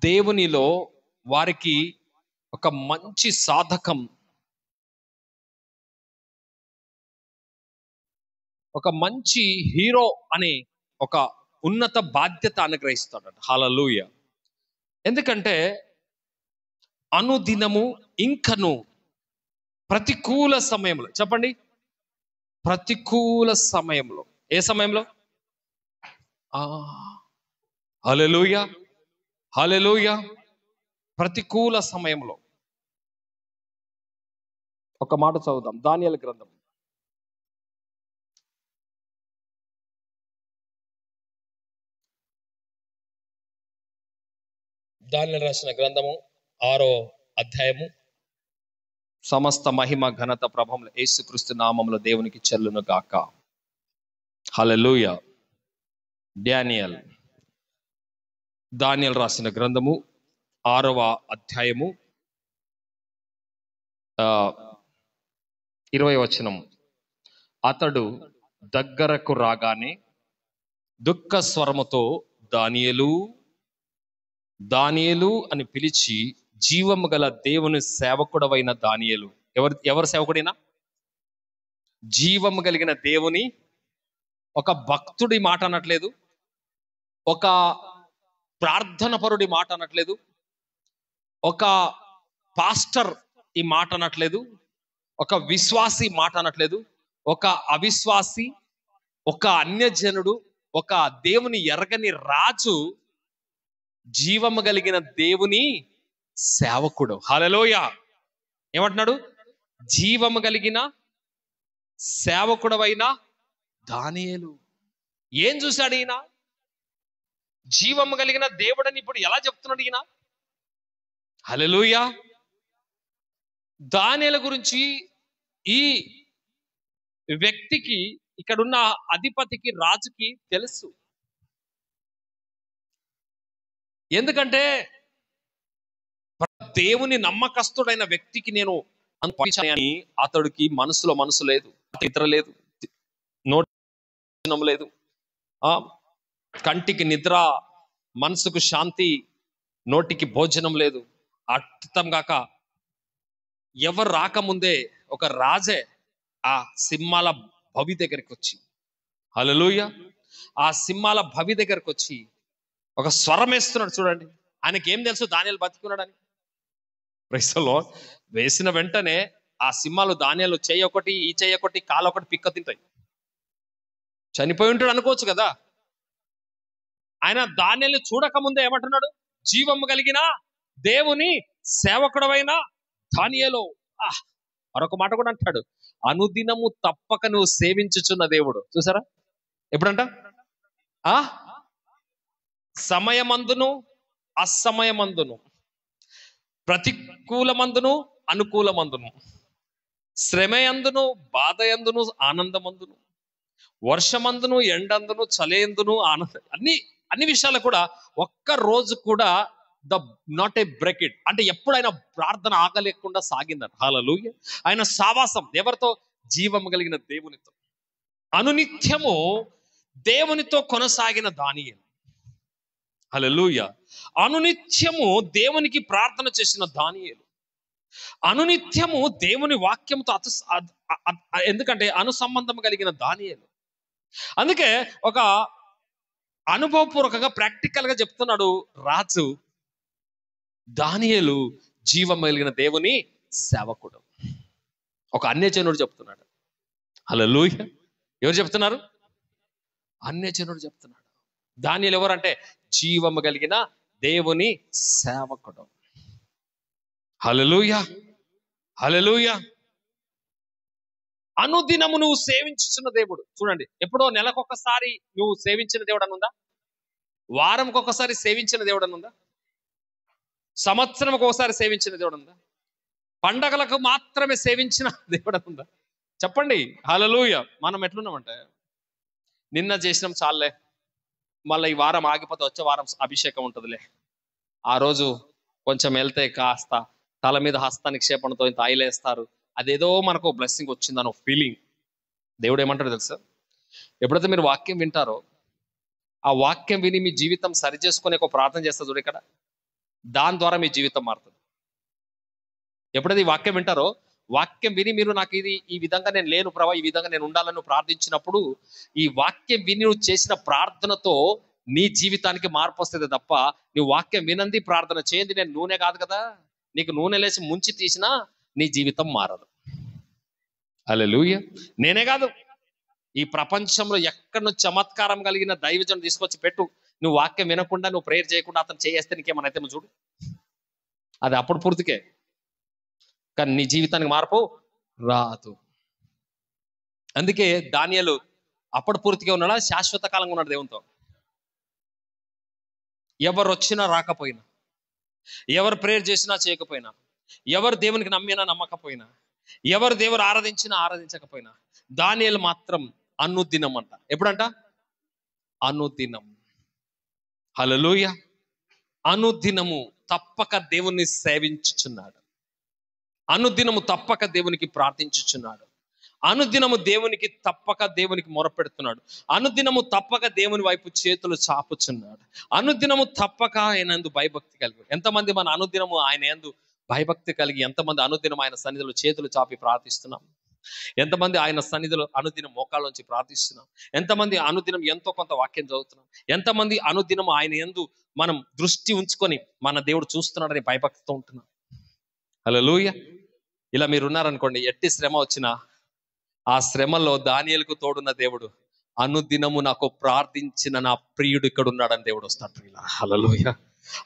దేవునిలో వారికి ఒక మంచి సాధకం, ఒక మంచి హీరో అనే ఒక ఉన్నత బాధ్యత అనుగ్రహిస్తాడు. హల్లెలూయా. ఎందుకంటే అనుదినము ఇంకను ప్రతికూల సమయంలో, చెప్పండి, ప్రతికూల సమయంలో, ఏ సమయంలో? హల్లెలూయా, హల్లెలూయా. ప్రతికూల సమయంలో ఒక మాట చదువుదాం, దానియేలు గ్రంథం. దానియేలు రాసిన గ్రంథము 6వ అధ్యాయము. సమస్త మహిమ ఘనత ప్రభావం యేసుక్రీస్తు నామములో దేవునికి చెల్లును గాక. హల్లెలూయా. దానియేలు రాసిన గ్రంథము 6వ అధ్యాయము 20వ వచనం. అతడు దగ్గరకు రాగానే దుఃఖ స్వరముతో దానియేలు, దానియేలు అని పిలిచి, జీవము గల దేవుని సేవకుడవైన దానియేలు. ఎవరు సేవకుడైనా? జీవము కలిగిన దేవుని, ఒక భక్తుడి మాట అనట్లేదు, ఒక ప్రార్థన పరుడి మాట అనట్లేదు, ఒక పాస్టర్ ఈ మాట అనట్లేదు, ఒక విశ్వాసి మాట అనట్లేదు, ఒక అవిశ్వాసి, ఒక అన్యజనుడు, ఒక దేవుని ఎరగని రాజు జీవము కలిగిన దేవుని సేవకుడు. హల్లెలూయా. ఏమంటున్నాడు? జీవము కలిగిన సేవకుడవైన దానియేలు. ఏం చూశాడు ఈయన? జీవము కలిగిన దేవుడని ఇప్పుడు ఎలా చెప్తున్నాడు ఈయన? హల్లెలూయా. దానియేలు గురించి ఈ వ్యక్తికి, ఇక్కడున్న అధిపతికి, రాజుకి తెలుసు. ఎందుకంటే దేవుని నమ్మకస్తుడైన వ్యక్తికి నేను అని అతడికి మనసు లేదు, ఇతర లేదు, నోటి లేదు, కంటికి నిద్ర, మనసుకు శాంతి, నోటికి భోజనం లేదు. అర్థం కాక ఎవరు రాకముందే ఒక రాజే ఆ సింహాల భవి దగ్గరికి వచ్చి, హల్లెలూయా, ఆ సింహాల భవి దగ్గరికి వచ్చి ఒక స్వరం వేస్తున్నాడు. చూడండి, ఆయనకి ఏం తెలుసు దానియేలు బతికున్నాడని? Praise the lord. వేసిన వెంటనే ఆ సింహాలు దానియేలు చెయ్యి ఒకటి, ఈ చెయ్యి ఒకటి, కాలు ఒకటి పిక్క తింటాయి. చనిపోయి ఉంటాడు అనుకోవచ్చు కదా. ఆయన దానియేలు చూడకముందే ఏమంటున్నాడు? జీవము కలిగిన దేవుని సేవకుడవైన దానియేలు. మరొక మాట కూడా అంటాడు, అనుదినము తప్పక నువ్వు సేవించుచున్న దేవుడు. చూసారా? ఎప్పుడంట? సమయమందును అసమయమందును, ప్రతికూలమందును అనుకూలమందును, శ్రమయందును బాధయందును ఆనందమందును, వర్షమందును ఎండందును చలేందును ఆనందం, అన్ని విషయాలు కూడా ఒక్క రోజు కూడా నాట్ ఏ బ్రేక్ ఇట్, అంటే ఎప్పుడైనా ప్రార్థన ఆగలేకుండా సాగిందట. హల్లెలూయా. ఆయన సావాసం ఎవరితో? జీవము కలిగిన దేవునితో. అనునిత్యము దేవునితో కొనసాగిన దానియేలు. హల్లెలూయా. అనునిత్యము దేవునికి ప్రార్థన చేసిన దానియేలు, అనునిత్యము దేవుని వాక్యంతో ఎందుకంటే అనుసంబంధం కలిగిన దానియేలు. అందుకే ఒక అనుభవపూర్వకంగా, ప్రాక్టికల్ గా చెప్తున్నాడు రాజు, దానియేలు జీవం కలిగిన దేవుని సేవకుడు. ఒక అన్యజనుడు చెప్తున్నాడు. హల్లెలూయా. ఎవరు చెప్తున్నారు? అన్యజనుడు చెప్తున్నాడు. దానియేలు ఎవరంటే జీవము కలిగిన దేవుని సేవకుడు. హల్లెలూయా, హల్లెలూయా. అనుదినము నువ్వు సేవించుచున్న దేవుడు. చూడండి, ఎప్పుడో నెలకొకసారి నువ్వు సేవించిన దేవుడు అని ఉందా? వారంకి ఒకసారి సేవించిన దేవుడు అని ఉందా? సంవత్సరంకి ఒకసారి సేవించిన దేవుడు ఉందా? పండగలకు మాత్రమే సేవించిన దేవుడు అని ఉందా? చెప్పండి. హల్లెలూయా. మనం ఎట్లున్నామంటే, నిన్న చేసినాం చాలే, మళ్ళీ ఈ వారం ఆగిపోతే వచ్చే వారం అభిషేకం ఉంటుందిలే, ఆ రోజు కొంచెం వెళ్తే కాస్త తల మీద హస్త నిక్షేపణతో ఇంత ఆయిల్ వేస్తారు, అదేదో మనకు బ్లెస్సింగ్ వచ్చిందని ఒక ఫీలింగ్. దేవుడు ఏమంటాడు తెలుసా? ఎప్పుడైతే మీరు వాక్యం వింటారో ఆ వాక్యం విని మీ జీవితం సరి చేసుకునే ఒక ప్రార్థన చేస్తారు చూడు ఇక్కడ, దాని ద్వారా మీ జీవితం మారుతుంది. ఎప్పుడైతే ఈ వాక్యం వింటారో, వాక్యం విని మీరు నాకు ఇది ఈ విధంగా నేను లేను ప్రభా, ఈ విధంగా నేను ఉండాలని ప్రార్థించినప్పుడు, ఈ వాక్యం విని నువ్వు చేసిన ప్రార్థనతో నీ జీవితానికి మార్పు వస్తుంది తప్ప, నువ్వు వాక్యం వినంది ప్రార్థన చేయండి నేను నూనె కాదు కదా, నీకు నూనె లేసి ముంచి తీసినా నీ జీవితం మారదు. హల్లెలూయా. నేనే కాదు, ఈ ప్రపంచంలో ఎక్కడ చమత్కారం కలిగిన దైవజనం తీసుకొచ్చి పెట్టు, నువ్వు వాక్యం వినకుండా నువ్వు ప్రేయర్ చేయకుండా అతను చేస్తే నీకేమనైతే చూడు, అది అప్పుడు పూర్తికే, కానీ నీ జీవితానికి మార్పు రాదు. అందుకే దానియేలు అప్పుడు పూర్తిగా ఉన్నాడా, శాశ్వత కాలంగా ఉన్నాడు దేవునితో. ఎవరు వచ్చినా రాకపోయినా, ఎవరు ప్రేయర్ చేసినా చేయకపోయినా, ఎవరు దేవునికి నమ్మినా నమ్మకపోయినా, ఎవరు దేవుడు ఆరాధించినా ఆరాధించకపోయినా, దానియేలు మాత్రం అనుదినం అంట. ఎప్పుడంట? అనుదినం. హల్లెలూయా. అనుదినము తప్పక దేవుణ్ణి సేవించుచున్నాడు, అనుదినము తప్పక దేవునికి ప్రార్థించుచున్నాడు, అనుదినము దేవునికి తప్పక దేవునికి మొరపెడుతున్నాడు, అనుదినము తప్పక దేవుని వైపు చేతులు చాపుచున్నాడు, అనుదినము తప్పక ఆయన యందు భయభక్తి కలిగి. ఎంతమంది మన అనుదినము ఆయన యందు భయభక్తి కలిగి, ఎంతమంది అనుదినం ఆయన సన్నిధిలో చేతులు చాపి ప్రార్థిస్తున్నాం, ఎంతమంది ఆయన సన్నిధిలో అనుదినం మోకాళ్ళలోంచి ప్రార్థిస్తున్నాం, ఎంతమంది అనుదినం ఎంతో కొంత వాక్యం చదువుతున్నాం, ఎంతమంది అనుదినం ఆయన యందు మనం దృష్టి ఉంచుకొని మన దేవుడు చూస్తున్నాడని భయభక్తితో ఉంటున్నాం. హల్లెలూయా. ఇలా మీరు ఉన్నారనుకోండి, ఎట్టి శ్రమ వచ్చినా ఆ శ్రమలో దానియేలుకు తోడున్న దేవుడు, అనుదినము నాకు ప్రార్థించిన నా ప్రియుడు ఇక్కడ ఉన్నాడని దేవుడు వస్తాడు. హల్లెలూయా.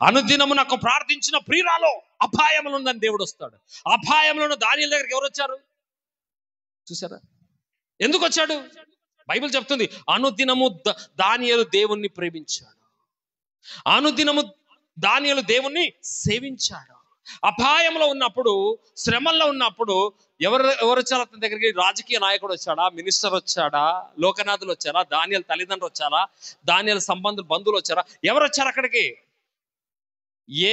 అనుదినము నాకు ప్రార్థించిన ప్రియురాలో అపాయంలో ఉందని దేవుడు వస్తాడు. అపాయంలో ఉన్న దానియేలు దగ్గరికి ఎవరు వచ్చారు చూసారా? ఎందుకు వచ్చాడు? బైబిల్ చెప్తుంది, అనుదినము దానియేలు దేవుణ్ణి ప్రేమించాడు, అనుదినము దానియేలు దేవుణ్ణి సేవించాడు. అపాయంలో ఉన్నప్పుడు, శ్రమల్లో ఉన్నప్పుడు ఎవరు వచ్చారు అతని దగ్గరికి? రాజకీయ నాయకుడు వచ్చాడా, మినిస్టర్ వచ్చాడా, లోకనాథులు వచ్చారా, దానియేలు తల్లిదండ్రులు వచ్చారా, దానియేలు సంబంధులు బంధువులు వచ్చారా? ఎవరు వచ్చారు అక్కడికి?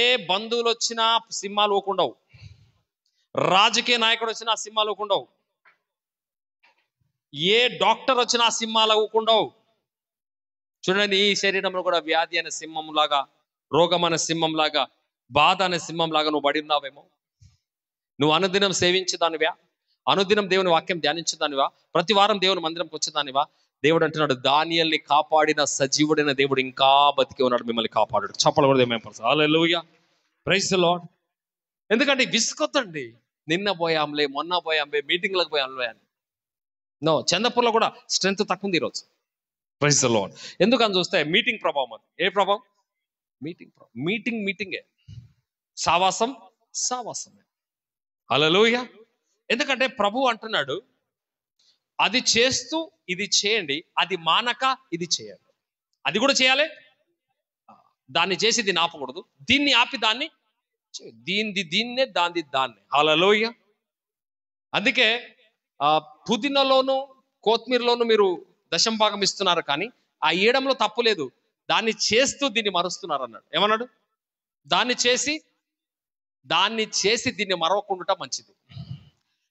ఏ బంధువులు వచ్చినా సింహాలు ఊకుండవు, రాజకీయ నాయకుడు వచ్చినా సింహాలు ఊకుండవు, ఏ డాక్టర్ వచ్చినా సింహాలు ఊకుండవు. చూడండి, ఈ శరీరంలో కూడా వ్యాధి అనే సింహం లాగా, రోగం అనే సింహం లాగా, బాధ అనే సింహం లాగా నువ్వు పడి ఉన్నావేమో. నువ్వు అనుదినం సేవించేదానివా? అనుదినం దేవుని వాక్యం ధ్యానించేదానివా? ప్రతి వారం దేవుని మందిరంకి వచ్చేదానివా? దేవుడు అంటున్నాడు, దానియేలుని కాపాడిన సజీవుడైన దేవుడు ఇంకా బతికి ఉన్నాడు, మిమ్మల్ని కాపాడాడు. చప్పలు కూడా ఏమేం. హల్లెలూయా, ప్రైజ్ ది లార్డ్. ఎందుకంటే విసుకొద్దండి, నిన్న పోయాంలే, మొన్న పోయాంలే, మీటింగ్లకు పోయాంలే అని. నో, చందపూర్లో కూడా స్ట్రెంత్ తక్కువ ఉంది ఈరోజు. Praise the lord. ఎందుకని చూస్తే మీటింగ్ ప్రభావం. అది ఏ ప్రభావం? మీటింగ్ ప్రభావం. మీటింగే, సావాసం సావాసమే. హల్లెలూయా. ఎందుకంటే ప్రభు అంటున్నాడు, అది చేస్తూ ఇది చేయండి, అది మానక ఇది చేయండి. అది కూడా చేయాలి, దాన్ని చేసి దీన్ని ఆపకూడదు, దీన్ని ఆపి దాన్ని, దీన్నే దాన్ని దాన్ని. హల్లెలూయా. అందుకే పుదీనాలోను కొత్తిమీరలోను మీరు దశమ భాగం ఇస్తున్నారు, కానీ ఆ ఇయ్యడంలో తప్పు లేదు, దాన్ని చేస్తూ దీన్ని మరుస్తున్నారు అన్నాడు. ఏమన్నాడు? దాన్ని చేసి దీన్ని మరవకుండా మంచిది.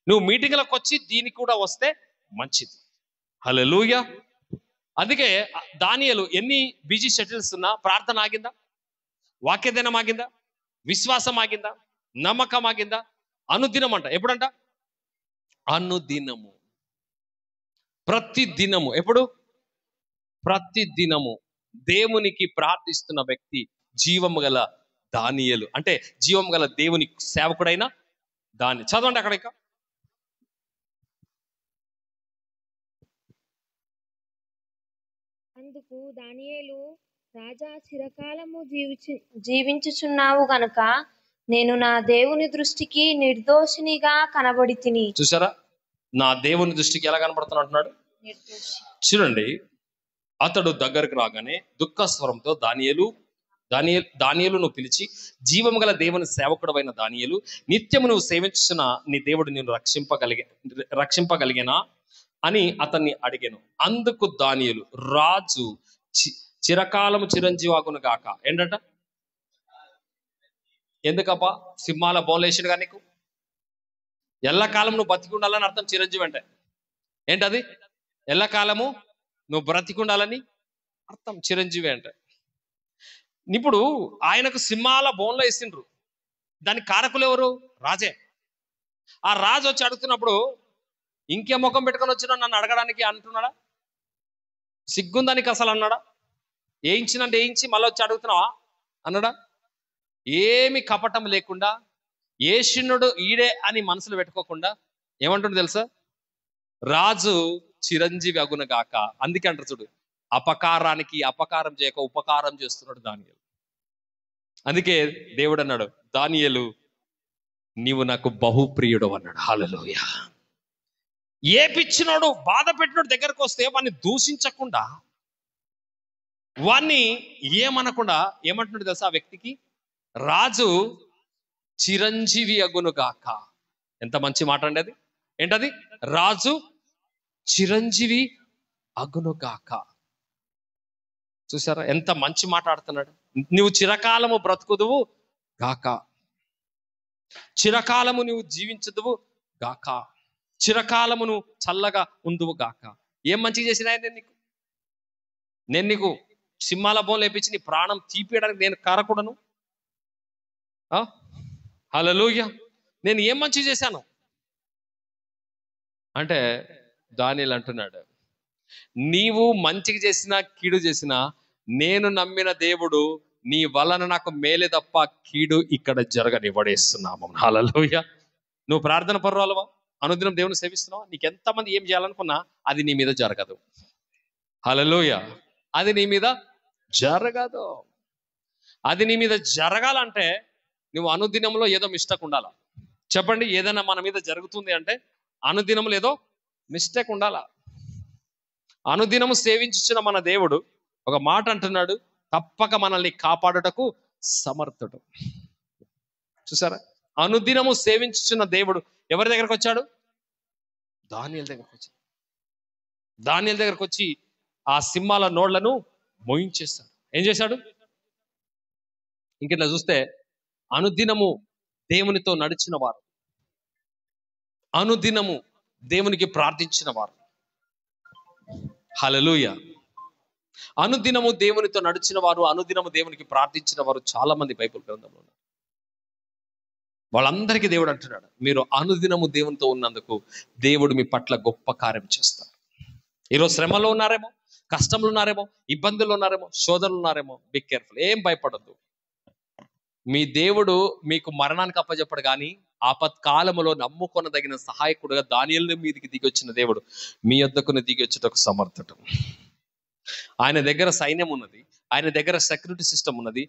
నువ్వు మీటింగ్లకు వచ్చి దీనికి కూడా వస్తే మంచిది. హల్లెలూయా. అందుకే దానియేలు ఎన్ని బిజీ షెడ్యూల్స్ ఉన్నా ప్రార్థన ఆగిందా? వాక్యదినం ఆగిందా? విశ్వాసం ఆగిందా? నమ్మకం ఆగిందా? అనుదినం అంట. ఎప్పుడంట? అనుదినము, ప్రతి దినము. ఎప్పుడు? ప్రతి దినము దేవునికి ప్రార్థిస్తున్న వ్యక్తి జీవము గల దానియేలు, అంటే జీవము గల దేవుని సేవకుడైన దాని. చదవండి అక్కడ. ఇక అందుకు దానియేలు, రాజా, చిరకాలము జీవించుచున్నావు గనుక నేను నా దేవుని దృష్టికి నిర్దోషినిగా కనబడి తిని. చూసారా, నా దేవుని దృష్టికి ఎలా కనబడుతున్నా అంటున్నాడు. చూడండి, అతడు దగ్గరకు రాగానే దుఃఖ స్వరంతో దానియేలును పిలిచి, జీవం గల దేవుని సేవకుడైన దానియేలు, నిత్యము నువ్వు సేవించిన నీ దేవుడు నిన్ను రక్షింపగలిగేనా అని అతన్ని అడిగాను. అందుకు దానియేలు, రాజు చిరకాలము చిరంజీవాగును గాక. ఏంటంట? ఎందుకప్పా సింహాల బోలేషుడుగా నీకు ఎల్లకాలం నువ్వు బతికి ఉండాలని అర్థం. చిరంజీవి అంటే ఏంటది? ఎల్లకాలము నువ్వు బ్రతికి ఉండాలని అర్థం చిరంజీవి అంటే. ఇప్పుడు ఆయనకు సింహాల బోన్లో వేసిండ్రు, దానికి కారకులు ఎవరు? రాజే. ఆ రాజు వచ్చి అడుగుతున్నప్పుడు ఇంకే ముఖం పెట్టుకొని వచ్చినా నన్ను అడగడానికి అంటున్నాడా? సిగ్గుందానికి అసలు అన్నాడా? ఏయించినంటే ఏయించి మళ్ళీ వచ్చి అడుగుతున్నావా అన్నాడా? ఏమి కపటం లేకుండా, ఏషినుడు ఈడే అని మనసులో పెట్టుకోకుండా ఏమంటుండో తెలుసా? రాజు చిరంజీవి అగునగాక. అందుకే అంటారు చూడు, అపకారానికి అపకారం చేయక ఉపకారం చేస్తున్నాడు దానియేలు. అందుకే దేవుడు అన్నాడు, దానియేలు నీవు నాకు బహుప్రియుడు అన్నాడు. హల్లెలూయా. ఏ పిచ్చినోడు బాధ పెట్టినోడు దగ్గరకు వస్తే వాడిని దూషించకుండా, వాణ్ణి ఏమనకుండా ఏమంటున్నాడు తెలుసా ఆ వ్యక్తికి? రాజు చిరంజీవి అగునుగాక. ఎంత మంచి మాట అండి అది. ఏంటది? రాజు చిరంజీవి అగునుగాక. చూసారా ఎంత మంచి మాట్లాడుతున్నాడు? నువ్వు చిరకాలము బ్రతుకుదువు గాక, చిరకాలము నువ్వు జీవించదువు గాక, చిరకాలము నువ్వు చల్లగా ఉందువు గాక. ఏం మంచిగా చేసినా నేను నీకు సింహాల బోన్ లేపించి నీ ప్రాణం తీపియడానికి నేను కారకూడను? హల్లెలూయా. నేను ఏం మంచి చేశాను అంటే దానియేలు అంటున్నాడు, నీవు మంచిగా చేసినా కీడు చేసినా నేను నమ్మిన దేవుడు నీ వలన నాకు మేలే తప్ప కీడు ఇక్కడ జరగనివ్వడేస్తున్నాము. హల్లెలూయా. నువ్వు ప్రార్థన పర్వాలవా? అనుదినం దేవుని సేవిస్తున్నావా? నీకు ఎంతమంది ఏం చేయాలనుకున్నా అది నీ మీద జరగదు. హల్లెలూయా. అది నీ మీద జరగదు. అది నీ మీద జరగాలంటే నువ్వు అనుదినంలో ఏదో మిస్టేక్ ఉండాలా? చెప్పండి, ఏదైనా మన మీద జరుగుతుంది అంటే అనుదినంలో ఏదో మిస్టేక్ ఉండాలా? అనుదినము సేవించిన మన దేవుడు ఒక మాట అంటున్నాడు, తప్పక మనల్ని కాపాడుటకు సమర్థుడు. చూసారా? అనుదినము సేవించుచున్న దేవుడు ఎవరి దగ్గరకు వచ్చాడు? దానియేలు దగ్గరకు వచ్చాడు. దానియేలు దగ్గరకు వచ్చి ఆ సింహాల నోళ్లను మోయించేస్తాడు. ఏం చేశాడు? ఇంకెట్లా చూస్తే అనుదినము దేవునితో నడిచిన వారు, అనుదినము దేవునికి ప్రార్థించిన వారు, హల్లెలూయా, అనుదినము దేవునితో నడిచిన వారు, అనుదినము దేవునికి ప్రార్థించిన వారు చాలా మంది బైబిల్ గ్రంథంలో ఉన్నారు. వాళ్ళందరికీ దేవుడు అంటున్నాడు, మీరు అనుదినము దేవునితో ఉన్నందుకు దేవుడు మీ పట్ల గొప్ప కార్యం చేస్తారు. ఈరోజు శ్రమలో ఉన్నారేమో, కష్టంలో ఉన్నారేమో, ఇబ్బందులు ఉన్నారేమో, శోధనలు ఉన్నారేమో, బి కేర్ఫుల్. ఏం భయపడద్దు. మీ దేవుడు మీకు మరణానికి అప్పచెప్పడు, కానీ ఆపత్కాలములో నమ్ముకొనదగిన సహాయకుడుగా దానియేలు మీదికి దిగి వచ్చిన దేవుడు మీ యొద్దకును దిగి వచ్చేటకు సమర్థుడు. ఆయన దగ్గర సైన్యం ఉన్నది, ఆయన దగ్గర సెక్యూరిటీ సిస్టమ్ ఉన్నది.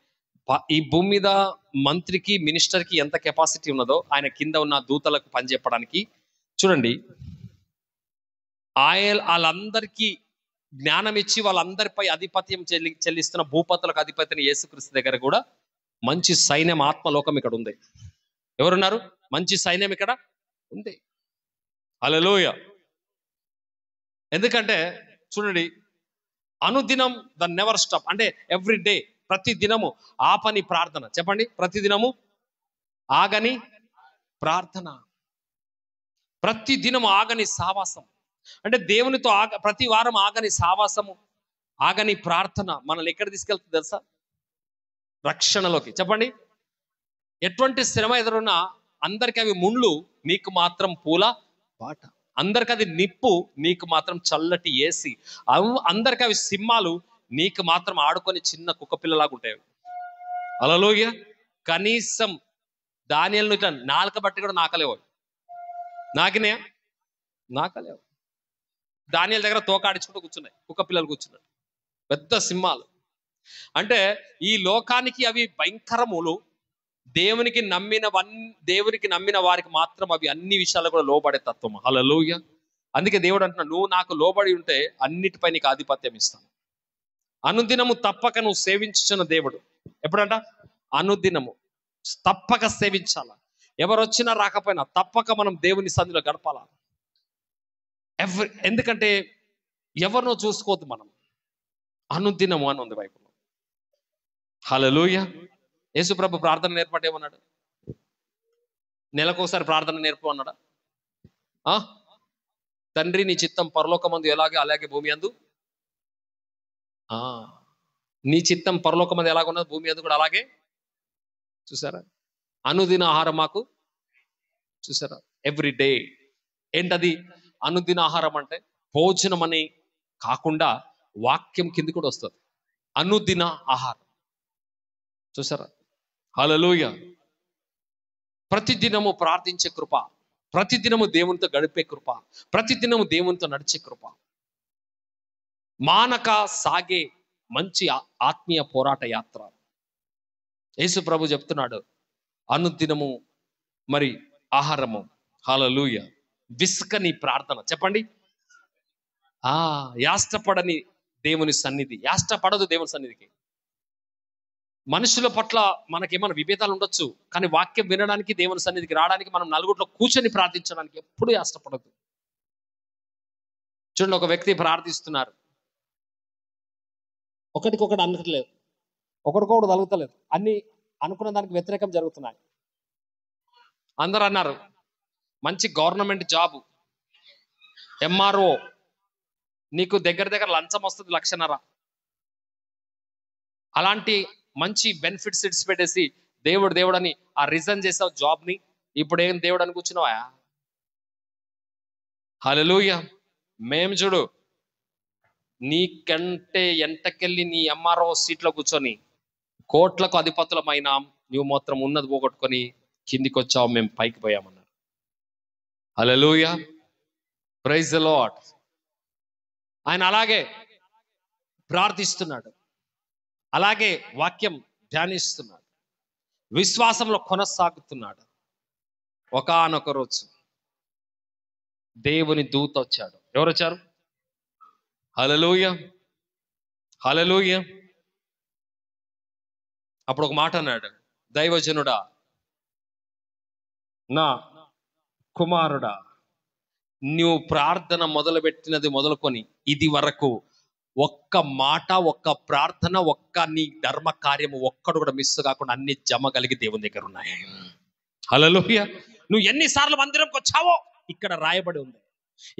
ఈ భూమి మీద మంత్రికి, మినిస్టర్కి ఎంత కెపాసిటీ ఉన్నదో ఆయన కింద ఉన్న దూతలకు పనిచేయడానికి. చూడండి, వాళ్ళందరికీ జ్ఞానం ఇచ్చి వాళ్ళందరిపై ఆధిపత్యం చెల్లిస్తున్న భూపతులకు అధిపతిని యేసుక్రీస్తు దగ్గర కూడా మంచి సైన్యం, ఆత్మలోకం ఇక్కడ ఉంది. ఎవరున్నారు? మంచి సైన్యం ఇక్కడ ఉంది. హల్లెలూయా. ఎందుకంటే చూడండి, అనుదినం ద నెవర్ స్టాప్, అంటే ఎవ్రీ డే, ప్రతి దినము ఆపని ప్రార్థన. చెప్పండి, ప్రతి దినము ఆగని ప్రార్థన, ప్రతి దినము ఆగని సావాసం. అంటే దేవునితో ప్రతి వారం ఆగని సావాసము, ఆగని ప్రార్థన మనల్ని ఎక్కడ తీసుకెళ్తుంది తెలుసా? రక్షణలోకి. చెప్పండి, ఎటువంటి శ్రమ ఎదురున్నా అందరికి అవి ముళ్ళు, నీకు మాత్రం పూల బాట. అందరికి అది నిప్పు, నీకు మాత్రం చల్లటి ఏసి. అందరికి అవి సింహాలు, నీకు మాత్రం ఆడుకొని చిన్న కుక్క పిల్లలాగా ఉంటాయి. హల్లెలూయా. కనీసం దానియేలును ఇట్లా నాలుక బట్టి కూడా నాకలేవు, నాకినే నాకలేవు. దానియేలు దగ్గర తోకాడించుకుంటూ కూర్చున్నాయి కుక్క పిల్లలు కూర్చున్నాయి, పెద్ద సింహాలు. అంటే ఈ లోకానికి అవి భయంకరములు, దేవునికి నమ్మిన వారికి మాత్రం అవి అన్ని విషయాలు కూడా లోబడే తత్వం. హల్లెలూయా. అందుకే దేవుడు అంటున్నాడు, నువ్వు నాకు లోబడి ఉంటే అన్నిటిపై నీకు ఆధిపత్యం ఇస్తాను. అనుదినము తప్పక నువ్వు సేవించుచున్న దేవుడు. ఎప్పుడంట? అనుదినము తప్పక సేవించాల. ఎవరు వచ్చినా రాకపోయినా తప్పక మనం దేవుని సన్నిధిలో గడపాల. ఎందుకంటే ఎవరినో చూసుకోవద్దు మనం, అనుదినము అని ఉంది బైబిల్లో. హల్లెలూయా. యేసుప్రభు ప్రార్థన నేర్పటేమన్నాడు? నెలకోసారి ప్రార్థన నేర్పు అన్నాడా? తండ్రి నీ చిత్తం పరలోకమందు ఎలాగే అలాగే భూమి అందు. ఆ, నీ చిత్తం పరలోకం మీద ఎలాగున్నది భూమి మీద కూడా అలాగే. చూసారా? అనుదిన ఆహారం మాకు, చూసారా, ఎవ్రీ డే. ఏంటది అనుదిన ఆహారం అంటే? భోజనం అని కాకుండా వాక్యం కింది కూడా వస్తుంది, అనుదిన ఆహారం. చూసారా? హల్లెలూయా. ప్రతిదినము ప్రార్థించే కృప, ప్రతిదినము దేవునితో గడిపే కృప, ప్రతిదినము దేవునితో నడిచే కృప, మానక సాగే మంచి ఆత్మీయ పోరాట యాత్ర. యేసు ప్రభు చెప్తున్నాడు, అనుదినము మరి ఆహారము. హల్లెలూయా. విసుకని ప్రార్థన. చెప్పండి. యాష్టపడని దేవుని సన్నిధి. యాష్టపడదు దేవుని సన్నిధికి. మనుషుల పట్ల మనకేమైనా విభేదాలు ఉండొచ్చు, కానీ వాక్యం వినడానికి, దేవుని సన్నిధికి రావడానికి, మనం నలుగురిలో కూర్చొని ప్రార్థించడానికి ఎప్పుడూ యాష్టపడదు. చూడండి, ఒక వ్యక్తి ప్రార్థిస్తున్నారు, ఒకటికొకటి అనట్లేదు, ఒకరికొకటి తలుగుతలేదు, అన్ని అనుకున్న దానికి వ్యతిరేకం జరుగుతున్నాయి. అందరూ అన్నారు మంచి గవర్నమెంట్ జాబు, ఎంఆర్ఓ, నీకు దగ్గర దగ్గర లంచం వస్తుంది 1,00,000. అలాంటి మంచి బెనిఫిట్స్ ఇట్స్ పెట్టేసి దేవుడు అని ఆ రిజైన్ చేసావు జాబ్ని, ఇప్పుడు ఏం దేవుడు అని కూర్చున్నావా? హల్లెలూయా. మేము చూడు, నీకంటే ఎంటకెళ్ళి నీ ఎంఆర్ఓ సీట్లో కూర్చొని కోట్లకు అధిపతులమైన నువ్వు మాత్రం ఉన్నది పోగొట్టుకొని కిందికి వచ్చావు, మేము పైకి పోయామన్నారు. హల్లెలూయా. Praise the Lord. ఆయన అలాగే ప్రార్థిస్తున్నాడు, అలాగే వాక్యం ధ్యానిస్తున్నాడు, విశ్వాసంలో కొనసాగుతున్నాడు. ఒకానొక రోజు దేవుని దూత వచ్చాడు. ఎవరు వచ్చారు? హల్లెలూయా, హల్లెలూయా. అప్పుడు ఒక మాట అన్నాడు, దైవజనుడా, నా కుమారుడా, నువ్వు ప్రార్థన మొదలుపెట్టినది మొదలుకొని ఇది వరకు ఒక్క మాట, ఒక్క ప్రార్థన, ఒక్క నీ ధర్మ కార్యము ఒక్కడు కూడా మిస్ కాకుండా అన్ని జమ కలిగి దేవుని దగ్గర ఉన్నాయి. హల్లెలూయా. నువ్వు ఎన్నిసార్లు మందిరంకి వచ్చావో ఇక్కడ రాయబడి ఉంది,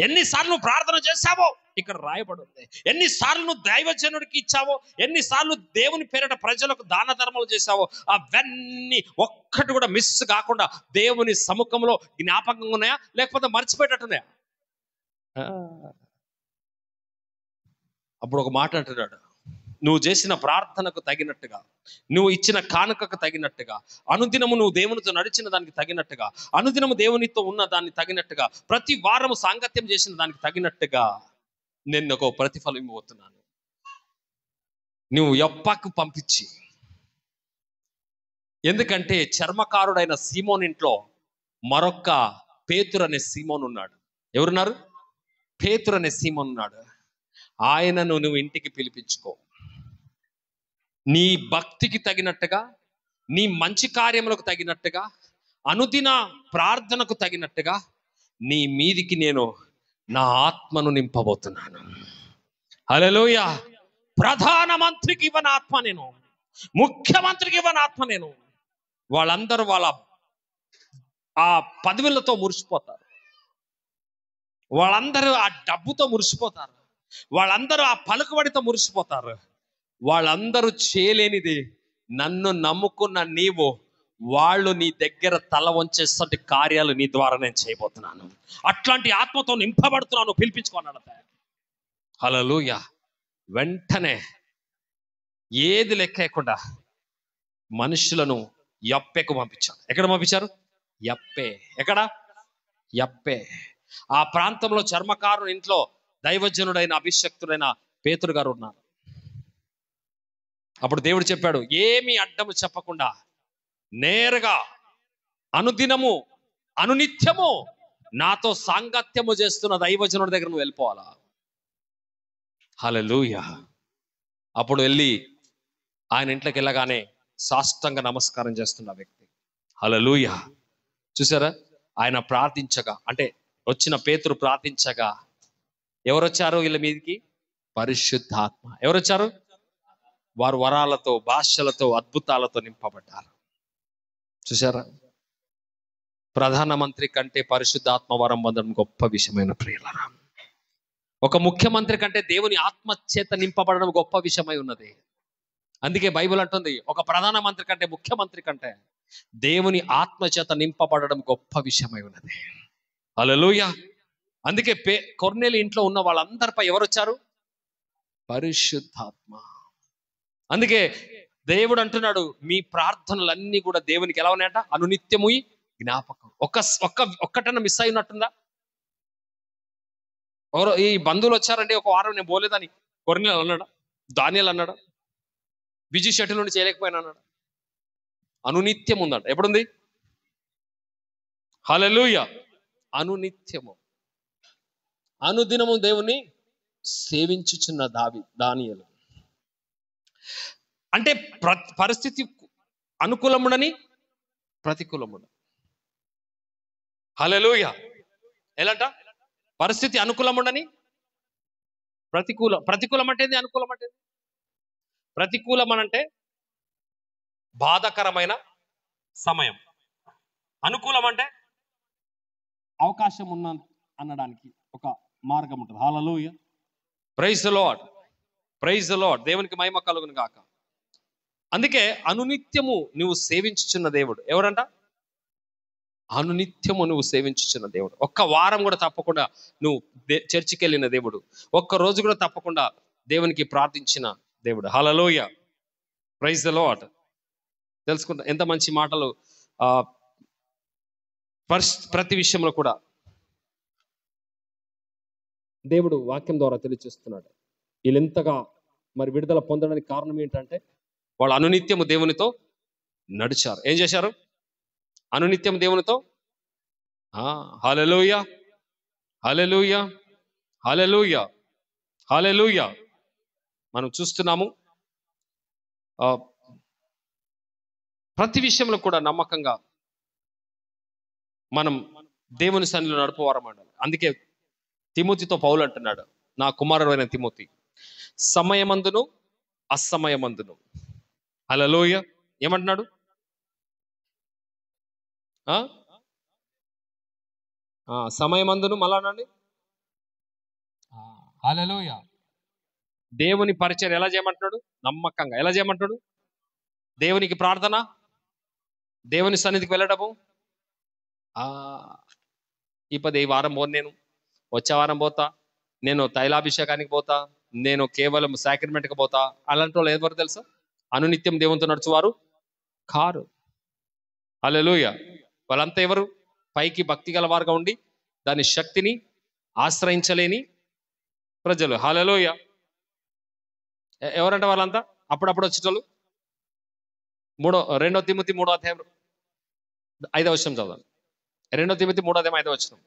ఎన్నిసార్లు నువ్వు ప్రార్థన చేశావో ఇక్కడ రాయబడి ఉంది, ఎన్నిసార్లు నువ్వు దైవజనుడికి ఇచ్చావో, ఎన్నిసార్లు దేవుని పేరిట ప్రజలకు దాన ధర్మాలు చేశావో, అవన్నీ ఒక్కటి కూడా మిస్ కాకుండా దేవుని సముఖంలో జ్ఞాపకంగా ఉన్నాయా, లేకపోతే మర్చిపోయేటట్టున్నాయా? అప్పుడు ఒక మాట అంటున్నాడు, నువ్వు చేసిన ప్రార్థనకు తగినట్టుగా, నువ్వు ఇచ్చిన కానుకకు తగినట్టుగా, అనుదినము నువ్వు దేవునితో నడిచిన దానికి తగినట్టుగా, అనుదినము దేవునితో ఉన్న దానికి తగినట్టుగా, ప్రతి వారము సాంగత్యం చేసిన దానికి తగినట్టుగా నేను ఒక ప్రతిఫలం ఇవ్వబోతున్నాను. నువ్వు యొప్పకు పంపించి, ఎందుకంటే చర్మకారుడైన సీమోన్ ఇంట్లో మరొక్క పేతురు అనే సీమోన్ ఉన్నాడు. ఎవరున్నారు? పేతురు అనే సీమోన్ ఉన్నాడు. ఆయనను నువ్వు ఇంటికి పిలిపించుకో. నీ భక్తికి తగినట్టుగా, నీ మంచి కార్యములకు తగినట్టుగా, అనుదిన ప్రార్థనకు తగినట్టుగా నీ మీదికి నేను నా ఆత్మను నింపబోతున్నాను. హల్లెలూయా. ప్రధానమంత్రికి ఇవ్వని ఆత్మ నేను, ముఖ్యమంత్రికి ఇవ్వని ఆత్మ నేను. వాళ్ళందరూ వాళ్ళ ఆ పదవులతో మురిసిపోతారు, వాళ్ళందరూ ఆ డబ్బుతో మురిసిపోతారు, వాళ్ళందరూ ఆ పలుకుబడితో మురిసిపోతారు. వాళ్ళందరూ చేయలేనిది నన్ను నమ్ముకున్న నీవు, వాళ్ళు నీ దగ్గర తల వంచేసే కార్యాలు నీ ద్వారా నేను చేయబోతున్నాను. అట్లాంటి ఆత్మతో నింపబడుతున్నాను, పిలిపించుకున్నాడు. హల్లెలూయా. వెంటనే ఏది లెక్కకుండా మనుషులను యప్పెకు పంపించారు. ఎక్కడ పంపించారు? యప్పే. ఎక్కడ? యప్పే. ఆ ప్రాంతంలో చర్మకారు ఇంట్లో దైవజనుడైన అభిషక్తుడైన పేతురు గారు ఉన్నారు. అప్పుడు దేవుడు చెప్పాడు, ఏమీ అడ్డము చెప్పకుండా నేరుగా అనుదినము అనునిత్యము నాతో సాంగత్యము చేస్తున్న దైవజనుడి దగ్గర నువ్వు వెళ్ళిపోవాలా. హల్లెలూయా. అప్పుడు వెళ్ళి ఆయన ఇంట్లోకి వెళ్ళగానే సాష్టాంగ నమస్కారం చేస్తున్న వ్యక్తి. హల్లెలూయా. చూసారా? ఆయన ప్రార్థించగా, అంటే వచ్చిన పేతురు ప్రార్థించగా ఎవరు వచ్చారు వీళ్ళ మీదకి? పరిశుద్ధాత్మ. ఎవరు వచ్చారు? వారు వరాలతో, భాషలతో, అద్భుతాలతో నింపబడ్డారు. చూసారా? ప్రధానమంత్రి కంటే పరిశుద్ధాత్మ వరం పొందడం గొప్ప విషయమైన ప్రియులారా. ఒక ముఖ్యమంత్రి కంటే దేవుని ఆత్మ చేత నింపబడడం గొప్ప విషయమై ఉన్నది. అందుకే బైబిల్ అంటుంది, ఒక ప్రధానమంత్రి కంటే, ముఖ్యమంత్రి కంటే దేవుని ఆత్మ చేత నింపబడడం గొప్ప విషయమై ఉన్నది. హల్లెలూయా. అందుకే కొర్నేలి ఇంట్లో ఉన్న వాళ్ళందరిపై ఎవరు వచ్చారు? పరిశుద్ధాత్మ. అందుకే దేవుడు అంటున్నాడు, మీ ప్రార్థనలన్నీ కూడా దేవునికి ఎలా ఉన్నాయట? అనునిత్యము జ్ఞాపకం. ఒక్కటన్నా మిస్ అయినట్టుందా? ఎవరో ఈ బంధువులు వచ్చారండి, ఒక వారం నేను పోలేదని కొర్నేలి అన్నాడా? దానియేలు అన్నాడా? బిజీ షెడ్యూల్ నుండి చేయలేకపోయినా అన్నాడు? అనునిత్యం ఉందంట. ఎప్పుడుంది? హల్లెలూయా. అనునిత్యము, అనుదినము దేవుని సేవించుచున్న దానియేలు. అంటే పరిస్థితి అనుకూలముడని ప్రతికూలముడ. హల్లెలూయా. ఎలాంట? పరిస్థితి అనుకూలముండని ప్రతికూలం అంటే ఏంది? అనుకూలం అంటే ప్రతికూలం అనంటే బాధాకరమైన సమయం. అనుకూలం అంటే అవకాశం ఉన్న అనడానికి ఒక మార్గం ఉంటుంది. Hallelujah. Praise the Lord. Praise the Lord. దేవునికి మహిమ కలుగును గాక. అందుకే అనునిత్యము నువ్వు సేవించుచున్న దేవుడు ఎవరంట? అనునిత్యము నువ్వు సేవించుచున్న దేవుడు. ఒక్క వారం కూడా తప్పకుండా నువ్వు చర్చికి వెళ్ళిన దేవుడు. ఒక్క రోజు కూడా తప్పకుండా దేవునికి ప్రార్థించిన దేవుడు. హల్లెలూయా. Praise the Lord. తెలుసుకుంటా ఎంత మంచి మాటలు ప్రతి విషయంలో కూడా దేవుడు వాక్యం ద్వారా తెలియజేస్తున్నాడు. వీళ్ళెంతగా మరి విడుదల పొందడానికి కారణం ఏంటంటే, వాళ్ళు అనునిత్యము దేవునితో నడిచారు. ఏం చేశారు? అనునిత్యం దేవునితో. హల్లెలూయా, హల్లెలూయా, హల్లెలూయా, హల్లెలూయా. మనం చూస్తున్నాము ప్రతి విషయంలో కూడా నమ్మకంగా మనం దేవుని సన్నిధిలో నడుపువారం అన్నాడు. అందుకే తిమోతితో పౌలు అంటున్నాడు, నా కుమారుడైన తిమోతి, సమయమందును అసమయమందును. హల్లెలూయా. ఏమంటున్నాడు? సమయమందును మళ్ళా అనండి. హల్లెలూయా. దేవుని పరిచయం ఎలా చేయమంటున్నాడు? నమ్మకంగా. ఎలా చేయమంటున్నాడు? దేవునికి ప్రార్థన, దేవుని సన్నిధికి వెళ్ళడము. ఈ వారం పోను, నేను వచ్చే వారం పోతా, నేను తైలాభిషేకానికి పోతా, నేను కేవలం సాక్రిమెంట్కి పోతా. అలాంటి వాళ్ళు ఎవరు తెలుసా? అనునిత్యం దేవునితో నడుచువారు కారు. హల్లెలూయా. వాళ్ళంతా ఎవరు? పైకి భక్తి గల వారుగా ఉండి దాని శక్తిని ఆశ్రయించలేని ప్రజలు. హల్లెలూయా. ఎవరంటే వాళ్ళంతా? అప్పుడప్పుడు వచ్చేటోళ్ళు. 2 తిమోతి 3వ అధ్యాయం 5వ వచనం చదవండి. 2 తిమోతి 3వ అధ్యాయం 5వ వచనం.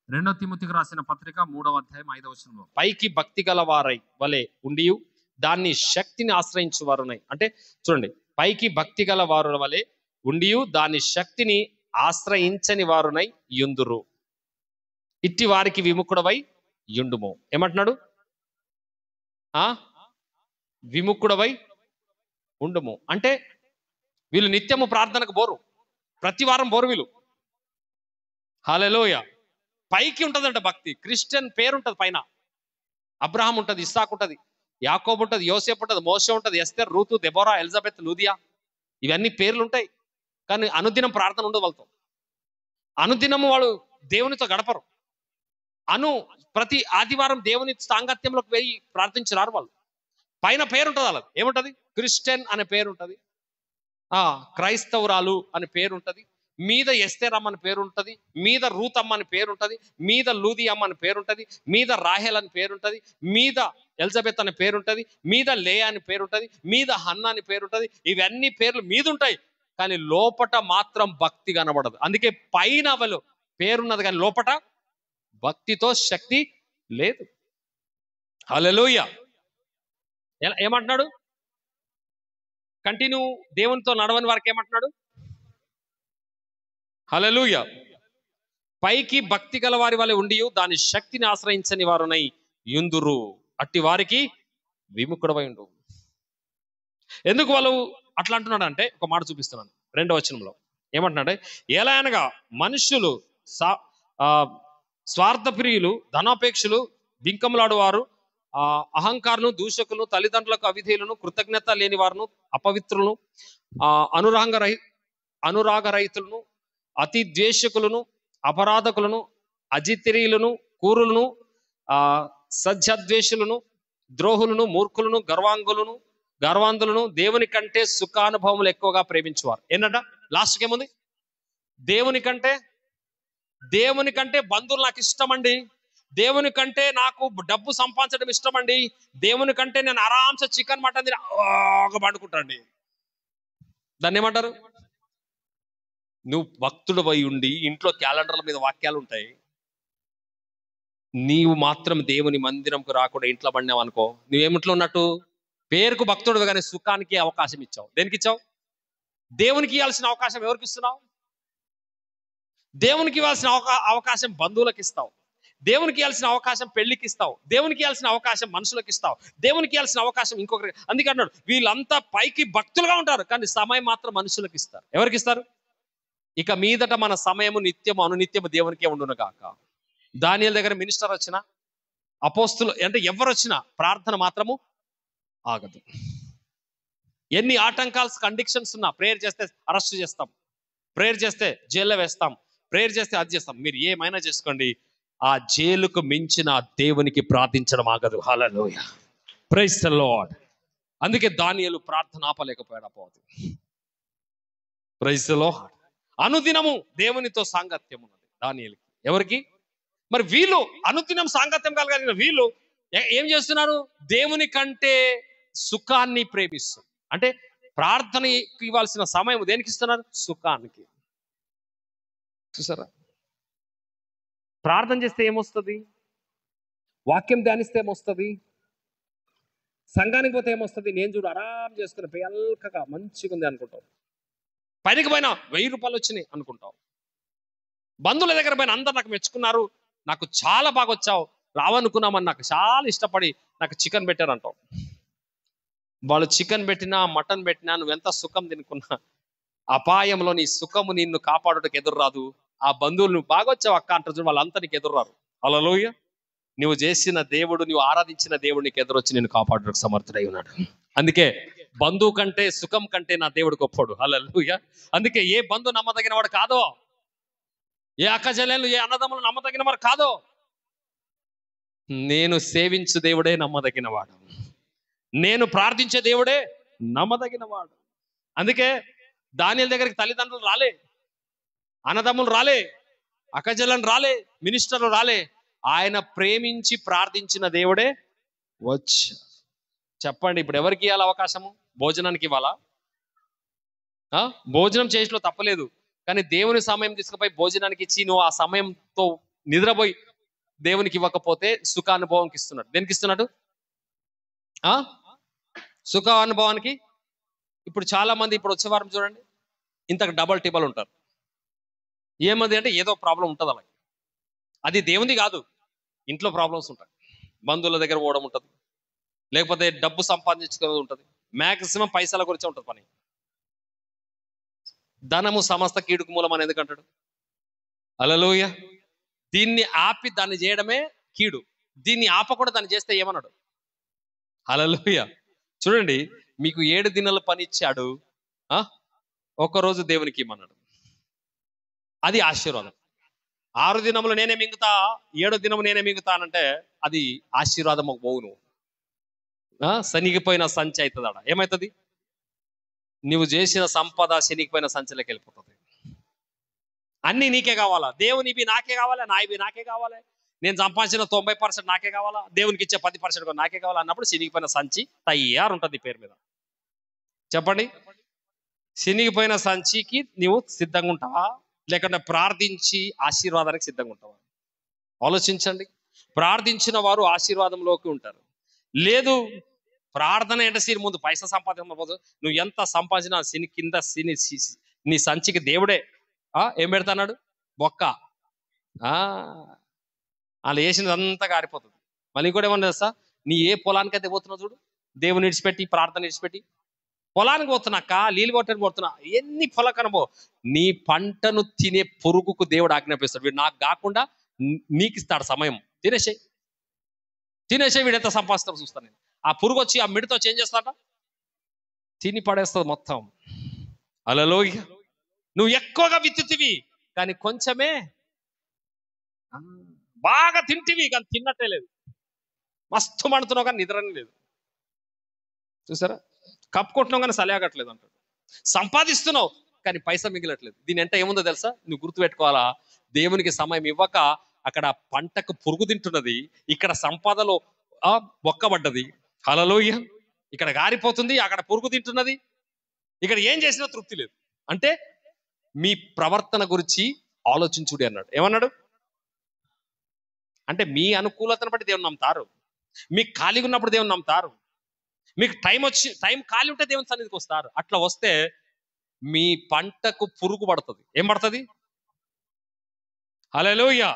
రెండో తిమోతికి రాసిన పత్రిక 3వ అధ్యాయం 5వ వచనంలో, పైకి భక్తి గల వారై వలె ఉండి దాన్ని శక్తిని ఆశ్రయించు వారున్నాయి. అంటే చూడండి, పైకి భక్తి గల వారు వలె ఉండి దాని శక్తిని ఆశ్రయించని వారునై యుందురు. ఇట్టి వారికి విముఖుడవై యుండుము. ఏమంటున్నాడు? విముఖుడవై ఉండుము అంటే వీళ్ళు నిత్యము ప్రార్థనకు బోరు, ప్రతి వారం బోరు వీళ్ళు. హల్లెలూయా. పైకి ఉంటుందంట భక్తి. క్రిస్టియన్ పేరు ఉంటుంది పైన. అబ్రహాం ఉంటుంది, ఇస్సాకు ఉంటుంది, యాకోబు ఉంటుంది, యోసేపు ఉంటుంది, మోషే ఉంటుంది, ఎస్తేర్, రూతు, దెబోరా, ఎలిజబెత్, లూదియా, ఇవన్నీ పేర్లు ఉంటాయి. కానీ అనుదినం ప్రార్థన ఉండదు వాళ్ళతో. అనుదినము వాళ్ళు దేవునితో గడపరు. ప్రతి ఆదివారం దేవుని సాంగత్యంలోకి వెళ్ళి ప్రార్థించినారు వాళ్ళు. పైన పేరు ఉంటుంది వాళ్ళకి. ఏముంటది? క్రిస్టియన్ అనే పేరు ఉంటుంది, క్రైస్తవురాలు అనే పేరు ఉంటుంది, మీద ఎస్తేరమ్మ అని పేరు ఉంటుంది, మీద రూతమ్మ అని పేరు ఉంటుంది, మీద లూదియమ్మ అని పేరు ఉంటుంది, మీద రాహేల్ అని పేరు ఉంటుంది, మీద ఎలిజబెత్ అనే పేరు ఉంటుంది, మీద లేయా అని పేరు ఉంటుంది, మీద హన్నా అని పేరు ఉంటుంది. ఇవన్నీ పేర్లు మీద ఉంటాయి, కానీ లోపట మాత్రం భక్తి కనబడదు. అందుకే పైన వాళ్ళు పేరున్నది కానీ లోపట భక్తితో శక్తి లేదు. హల్లెలూయా. ఏమంటున్నాడు? కంటిన్యూ దేవునితో నడవని వారికి ఏమంటున్నాడు? హల్లెలూయా. పైకి భక్తి గల వారి వలె ఉండి దాని శక్తిని ఆశ్రయించని వారునై యుందురు, అట్టి వారికి విముఖుడవై ఉండు. ఎందుకు వాళ్ళు అట్లా అంటున్నాడు అంటే ఒక మాట చూపిస్తున్నాను 2వ వచనంలో ఏమంటున్నాడే, ఎలా అనగా మనుష్యులు స్వార్థప్రియులు, ధనాపేక్షలు, బింకములాడు వారు, అహంకారులు, దూషకులు, తల్లిదండ్రులకు అవిధేయులను, కృతజ్ఞత లేని వారును, అపవిత్రులను, అనురాగరహితులను, అతి ద్వేషకులను, అపరాధకులను, అజిత్రీయులను, కూరులను, సజ్జద్వేషులను, ద్రోహులను, మూర్ఖులను, గర్వాంధులను, దేవుని కంటే సుఖానుభవములు ఎక్కువగా ప్రేమించేవారు. ఏంటంట లాస్ట్కి ఏముంది? దేవుని కంటే బంధువులు నాకు ఇష్టమండి, దేవుని కంటే నాకు డబ్బు సంపాదించడం ఇష్టమండి, దేవుని కంటే నేను ఆరాంస చికెన్ మటన్ తిని పండుకుంటాండి. దాన్ని ఏమంటారు? నువ్వు భక్తుడు అయి ఉండి ఇంట్లో క్యాలెండర్ల మీద వాక్యాలు ఉంటాయి, నీవు మాత్రం దేవుని మందిరంకు రాకుండా ఇంట్లో పడినావు అనుకో, నువ్వేమిట్లో ఉన్నట్టు? పేరుకు భక్తుడు కానీ సుఖానికి అవకాశం ఇచ్చావు. దేనికి ఇచ్చావు? దేవునికి ఇవ్వాల్సిన అవకాశం ఎవరికి ఇస్తున్నావు? దేవునికి ఇవ్వాల్సిన అవకాశం బంధువులకు ఇస్తావు, దేవునికి ఇవ్వాల్సిన అవకాశం పెళ్లికి ఇస్తావు, దేవునికి ఇవ్వాల్సిన అవకాశం మనుషులకు ఇస్తావు, దేవునికి ఇవ్వాల్సిన అవకాశం ఇంకొకరికి. అందుకే అన్నాడు వీళ్ళంతా పైకి భక్తులుగా ఉంటారు కానీ సమయం మాత్రం మనుషులకు ఇస్తారు. ఎవరికి ఇస్తారు? ఇక మీదట మన సమయము నిత్యము అనునిత్యము దేవునికే ఉండును గాక. దానియేలు దగ్గర మినిస్టర్ వచ్చినా, అపోస్తులు అంటే ఎవరు వచ్చినా ప్రార్థన మాత్రము ఆగదు. ఎన్ని ఆటంకాల్స్ కండిషన్స్ ఉన్నా, ప్రేయర్ చేస్తే అరెస్ట్ చేస్తాం, ప్రేయర్ చేస్తే జైల్లో వేస్తాం, ప్రేయర్ చేస్తే అది చేస్తాం. మీరు ఏమైనా చేసుకోండి, ఆ జైలుకు మించిన దేవునికి ప్రార్థించడం ఆగదు. హల్లెలూయా, ప్రైజ్ ది లార్డ్. అందుకే దానియేలు ప్రార్థన ఆపలేకపోయాడు. అపోదు ప్రైజ్ ది లార్డ్. అనుదినము దేవునితో సాంగత్యం ఉన్నది దానియేలుకి. ఎవరికి? మరి వీళ్ళు అనుదినం సాంగత్యం కలగలిగిన వీళ్ళు ఏం చేస్తున్నారు? దేవుని కంటే సుఖాన్ని ప్రేమిస్తారు. అంటే ప్రార్థనకి ఇవ్వాల్సిన సమయం దేనికి ఇస్తున్నారు? సుఖానికి. చూసారా? ప్రార్థన చేస్తే ఏమొస్తుంది? వాక్యం ధ్యానిస్తే ఏమొస్తుంది? సంఘానికి పోతే ఏమొస్తుంది? నేను చూడు ఆరాం చేసుకుని పెల్కగా మంచిగా ఉంది అనుకుంటావు, పైనకి పైన 1000 రూపాయలు వచ్చినాయి అనుకుంటావు, బంధువుల దగ్గర పైన అందరు నాకు మెచ్చుకున్నారు, నాకు చాలా బాగా వచ్చావు, రావనుకున్నామని నాకు చాలా ఇష్టపడి నాకు చికెన్ పెట్టారంటావు. వాళ్ళు చికెన్ పెట్టినా మటన్ పెట్టినా నువ్వెంత సుఖం తినుకున్నా అపాయంలో నీ సుఖము నిన్ను కాపాడుటకు ఎదురు రాదు. ఆ బంధువులు నువ్వు బాగా వచ్చావు అక్క అంటారు చూడు, వాళ్ళంతా నీకు ఎదురు రారు. హల్లెలూయా. నువ్వు చేసిన దేవుడు, నువ్వు ఆరాధించిన దేవుడు నీకు ఎదురొచ్చి నేను కాపాడుటకు సమర్థుడై ఉన్నాడు. అందుకే బంధువు కంటే సుఖం కంటే నా దేవుడు గొప్పడు. హల్లెలూయా. అందుకే ఏ బంధువు నమ్మదగిన వాడు కాదో, ఏ అక్క చెల్లెలు, ఏ అన్నదమ్ములు నమ్మదగిన వారు కాదో, నేను సేవించు దేవుడే నమ్మదగిన వాడు, నేను ప్రార్థించే దేవుడే నమ్మదగిన వాడు. అందుకే దానియేలు దగ్గరికి తల్లిదండ్రులు రాలే, అన్నదమ్ములు రాలే, అక్కజల్లను రాలే, మినిస్టర్లు రాలే, ఆయన ప్రేమించి ప్రార్థించిన దేవుడే వచ్చి. చెప్పండి, ఇప్పుడు ఎవరికి ఇవ్వాలి అవకాశము? భోజనానికి ఇవ్వాలా? భోజనం చేసిలో తప్పలేదు, కానీ దేవుని సమయం తీసుకుపోయి భోజనానికి ఇచ్చి నువ్వు ఆ సమయంతో నిద్రపోయి దేవునికి ఇవ్వకపోతే సుఖానుభవంకి ఇస్తున్నాడు. దేనికి ఇస్తున్నాడు? సుఖ అనుభవానికి. ఇప్పుడు చాలా మంది ఇప్పుడు వచ్చే వారం చూడండి, ఇంతకు డబల్ టిబల్ ఉంటారు. ఏమంది అంటే ఏదో ప్రాబ్లం ఉంటుంది అలాగే, అది దేవుని కాదు, ఇంట్లో ప్రాబ్లమ్స్ ఉంటాయి, బంధువుల దగ్గర పోవడం ఉంటుంది, లేకపోతే డబ్బు సంపాదించుకునేది ఉంటుంది, మ్యాక్సిమం పైసల గురించే ఉంటుంది పని. ధనము సమస్త కీడుకు మూలం అని ఎందుకంటాడు? హల్లెలూయా. దీన్ని ఆపి దాన్ని చేయడమే కీడు, దీన్ని ఆపకుండా దాన్ని చేస్తే ఏమన్నాడు? హల్లెలూయా. చూడండి, మీకు 7 దినాల పని ఇచ్చాడు, ఒక్కరోజు దేవునికి ఇమ్మన్నాడు, అది ఆశీర్వాదం. 6 దినములు నేనే మింగుతా, 7వ దినము నేనే మింగుతానంటే అది ఆశీర్వాదం పోవును. శనిగిపోయిన సంచి అవుతుంది. ఆడ ఏమవుతుంది? నువ్వు చేసిన సంపద శనిగిపోయిన సంచిలోకి వెళ్ళిపోతుంది. అన్ని నీకే కావాలా? దేవునివి నాకే కావాలా, నాయవి నాకే కావాలి, నేను సంపాదించిన 90% నాకే కావాలా, దేవునికి ఇచ్చే 10% నాకే కావాలా అన్నప్పుడు శనిగిపోయిన సంచి తయారు ఉంటుంది పేరు మీద. చెప్పండి, శనిగిపోయిన సంచికి నువ్వు సిద్ధంగా ఉంటావా, లేకుంటే ప్రార్థించి ఆశీర్వాదానికి సిద్ధంగా ఉంటావా? ఆలోచించండి. ప్రార్థించిన వారు ఆశీర్వాదంలోకి ఉంటారు. లేదు, ప్రార్థన అంటే సిని ముందు పైసా సంపాదించకపోదు, నువ్వు ఎంత సంపాదించినా సిని కింద నీ సంచికి దేవుడే ఏం పెడతాడు? బొక్క. ఆ వాళ్ళు వేసినదంతా కారిపోతుంది. మళ్ళీ ఇంకోటి ఏమన్నా తెలుసా, నీ ఏ పొలానికైతే పోతున్నావు చూడు, దేవుని విడిచిపెట్టి ప్రార్థన విడిచిపెట్టి పొలానికి పోతున్నాక నీళ్ళు కొట్టని పోతున్నా, ఎన్ని పొలకనబో, నీ పంటను తినే పురుగుకు దేవుడు ఆజ్ఞాపిస్తాడు, వీడు నాకు కాకుండా నీకు ఇస్తాడు సమయం, తినేసే వీడు ఎంత సంపాదిస్తాడు చూస్తాను నేను. ఆ పురుగు వచ్చి ఆ మిడితో చేంజ్ చేస్తాడ, తిని పడేస్తుంది మొత్తం. హల్లెలూయా. నువ్వు ఎక్కువగా విత్తుతివి కానీ కొంచెమే, బాగా తింటివి కానీ తిన్నట్టే లేదు, మస్తు మండుతున్నావు కానీ నిద్రనే లేదు. చూసారా, కప్పుకుంటున్నావు కానీ సలియాగట్లేదు అంటాడు. సంపాదిస్తున్నావు కానీ పైసా మిగిలట్లేదు. దీని అంటే ఏముందో తెలుసా, నువ్వు గుర్తుపెట్టుకోవాలా, దేవునికి సమయం ఇవ్వక అక్కడ పంటకు పురుగు తింటున్నది, ఇక్కడ సంపాదలో ఒక్కబడ్డది. హల్లెలూయా. ఇక్కడ గారిపోతుంది, అక్కడ పురుగు తింటున్నది, ఇక్కడ ఏం చేసినా తృప్తి లేదు. అంటే మీ ప్రవర్తన గురించి ఆలోచించుడి అన్నాడు. ఏమన్నాడు అంటే మీ అనుకూలతను బట్టి దేవుని నమ్ముతారు, మీకు ఖాళీగా ఉన్నప్పుడు దేవుని నమ్ముతారు, మీకు టైం ఖాళీ ఉంటే దేవుని సన్నిధికి వస్తారు. అట్లా వస్తే మీ పంటకు పురుగు పడుతుంది. ఏం పడుతుంది? హల్లెలూయా.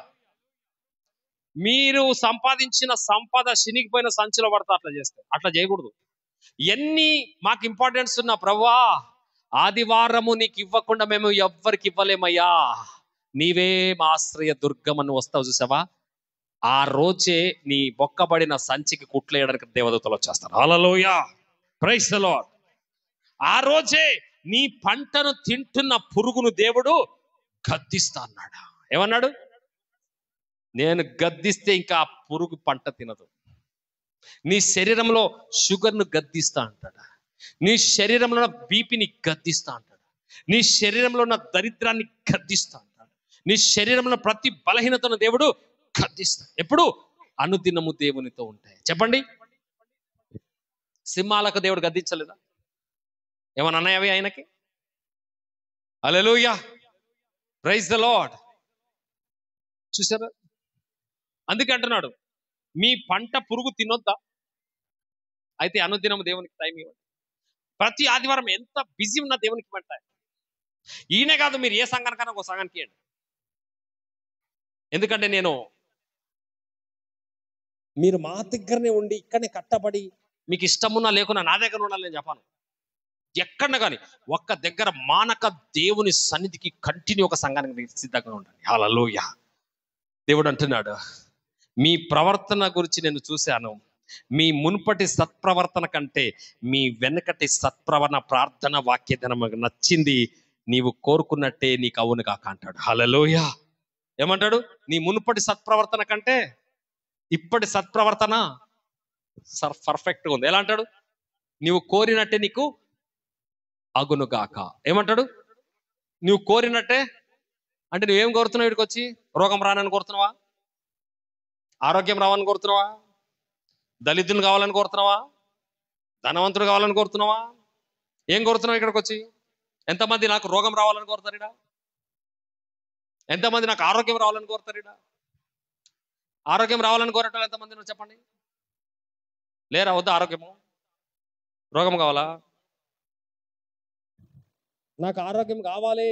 మీరు సంపాదించిన సంపద శనిగిపోయిన సంచిలో పడతా. అట్లా చేస్తే అట్లా చేయకూడదు. ఎన్ని మాకు ఇంపార్టెన్స్ ఉన్నా, ప్రభువా ఆదివారము నీకు ఇవ్వకుండా మేము ఎవ్వరికి ఇవ్వలేమయ్యా, నీవే మా ఆశ్రయ దుర్గమని వస్తావు చూసావా, ఆ రోజే నీ బొక్కబడిన సంచికి కుట్లేయడానికి దేవదూతలు వచ్చేస్తారు. హల్లెలూయా, ప్రైజ్ ది లార్డ్. ఆ రోజే నీ పంటను తింటున్న పురుగును దేవుడు గద్దిస్తా అన్నాడు. ఏమన్నాడు? నేను గద్దిస్తే ఇంకా ఆ పురుగు పంట తినదు. నీ శరీరంలో షుగర్ను గద్దిస్తా అంటాడు, నీ శరీరంలో ఉన్న బీపీని గద్దిస్తా అంటాడు, నీ శరీరంలో ఉన్న దరిద్రాన్ని గద్దిస్తా అంటాడు, నీ శరీరంలో ప్రతి బలహీనతను దేవుడు గద్దిస్తా. ఎప్పుడు? అనుదినము దేవునితో ఉంటాయి. చెప్పండి, సింహాలకు దేవుడు గద్దించలేదా? ఏమన్నా అన్నాయవి ఆయనకి? హల్లెలూయా, ప్రైజ్ ది లార్డ్. చూసారా, అందుకే అంటున్నాడు, మీ పంట పురుగు తినొద్దా? అయితే అనుదినము దేవునికి టైం ఇవ్వండి. ప్రతి ఆదివారం ఎంత బిజీ ఉన్నా దేవునికి ఇవ్వండి. ఈయనే కాదు, మీరు ఏ సంఘానికైనా ఒక సంఘానికి ఇవ్వండి. ఎందుకంటే మీరు మా దగ్గరనే ఉండి ఇక్కడనే కట్టబడి మీకు ఇష్టమున్నా లేకున్నా నా దగ్గర ఉండాలి నేను చెప్పాను. ఎక్కడ కానీ ఒక్క దగ్గర మానక దేవుని సన్నిధికి కంటిన్యూ ఒక సంఘానికి సిద్ధంగా ఉండండి. హల్లెలూయా. దేవుడు అంటున్నాడు, మీ ప్రవర్తన గురించి నేను చూశాను, మీ మునుపటి సత్ప్రవర్తన కంటే మీ వెనకటి సత్ప్రవర్తన ప్రార్థన వాక్యధనం నచ్చింది, నీవు కోరుకున్నట్టే నీకు అవును కాక అంటాడు. హల్లెలూయా. ఏమంటాడు? నీ మునుపటి సత్ప్రవర్తన కంటే ఇప్పటి సత్ప్రవర్తన పర్ఫెక్ట్గా ఉంది. ఎలా అంటాడు? నీవు కోరినట్టే నీకు అగునుగాక. ఏమంటాడు? నువ్వు కోరినట్టే అంటే నువ్వేం కోరుతున్నావు? వీడికి వచ్చి రోగం రానని కోరుతున్నావా? ఆరోగ్యం రావాలని కోరుతున్నావా? దళితులు కావాలని కోరుతున్నావా? ధనవంతుడు కావాలని కోరుతున్నావా? ఏం కోరుతున్నావు? ఇక్కడికి వచ్చి ఎంతమంది నాకు రోగం రావాలని కోరుతారు ఇడా? ఎంతమంది నాకు ఆరోగ్యం రావాలని కోరుతారు ఇడా? ఆరోగ్యం రావాలని కోరటం ఎంతమంది చెప్పండి? లేరా? వద్దా ఆరోగ్యము? రోగం కావాలా? నాకు ఆరోగ్యం కావాలి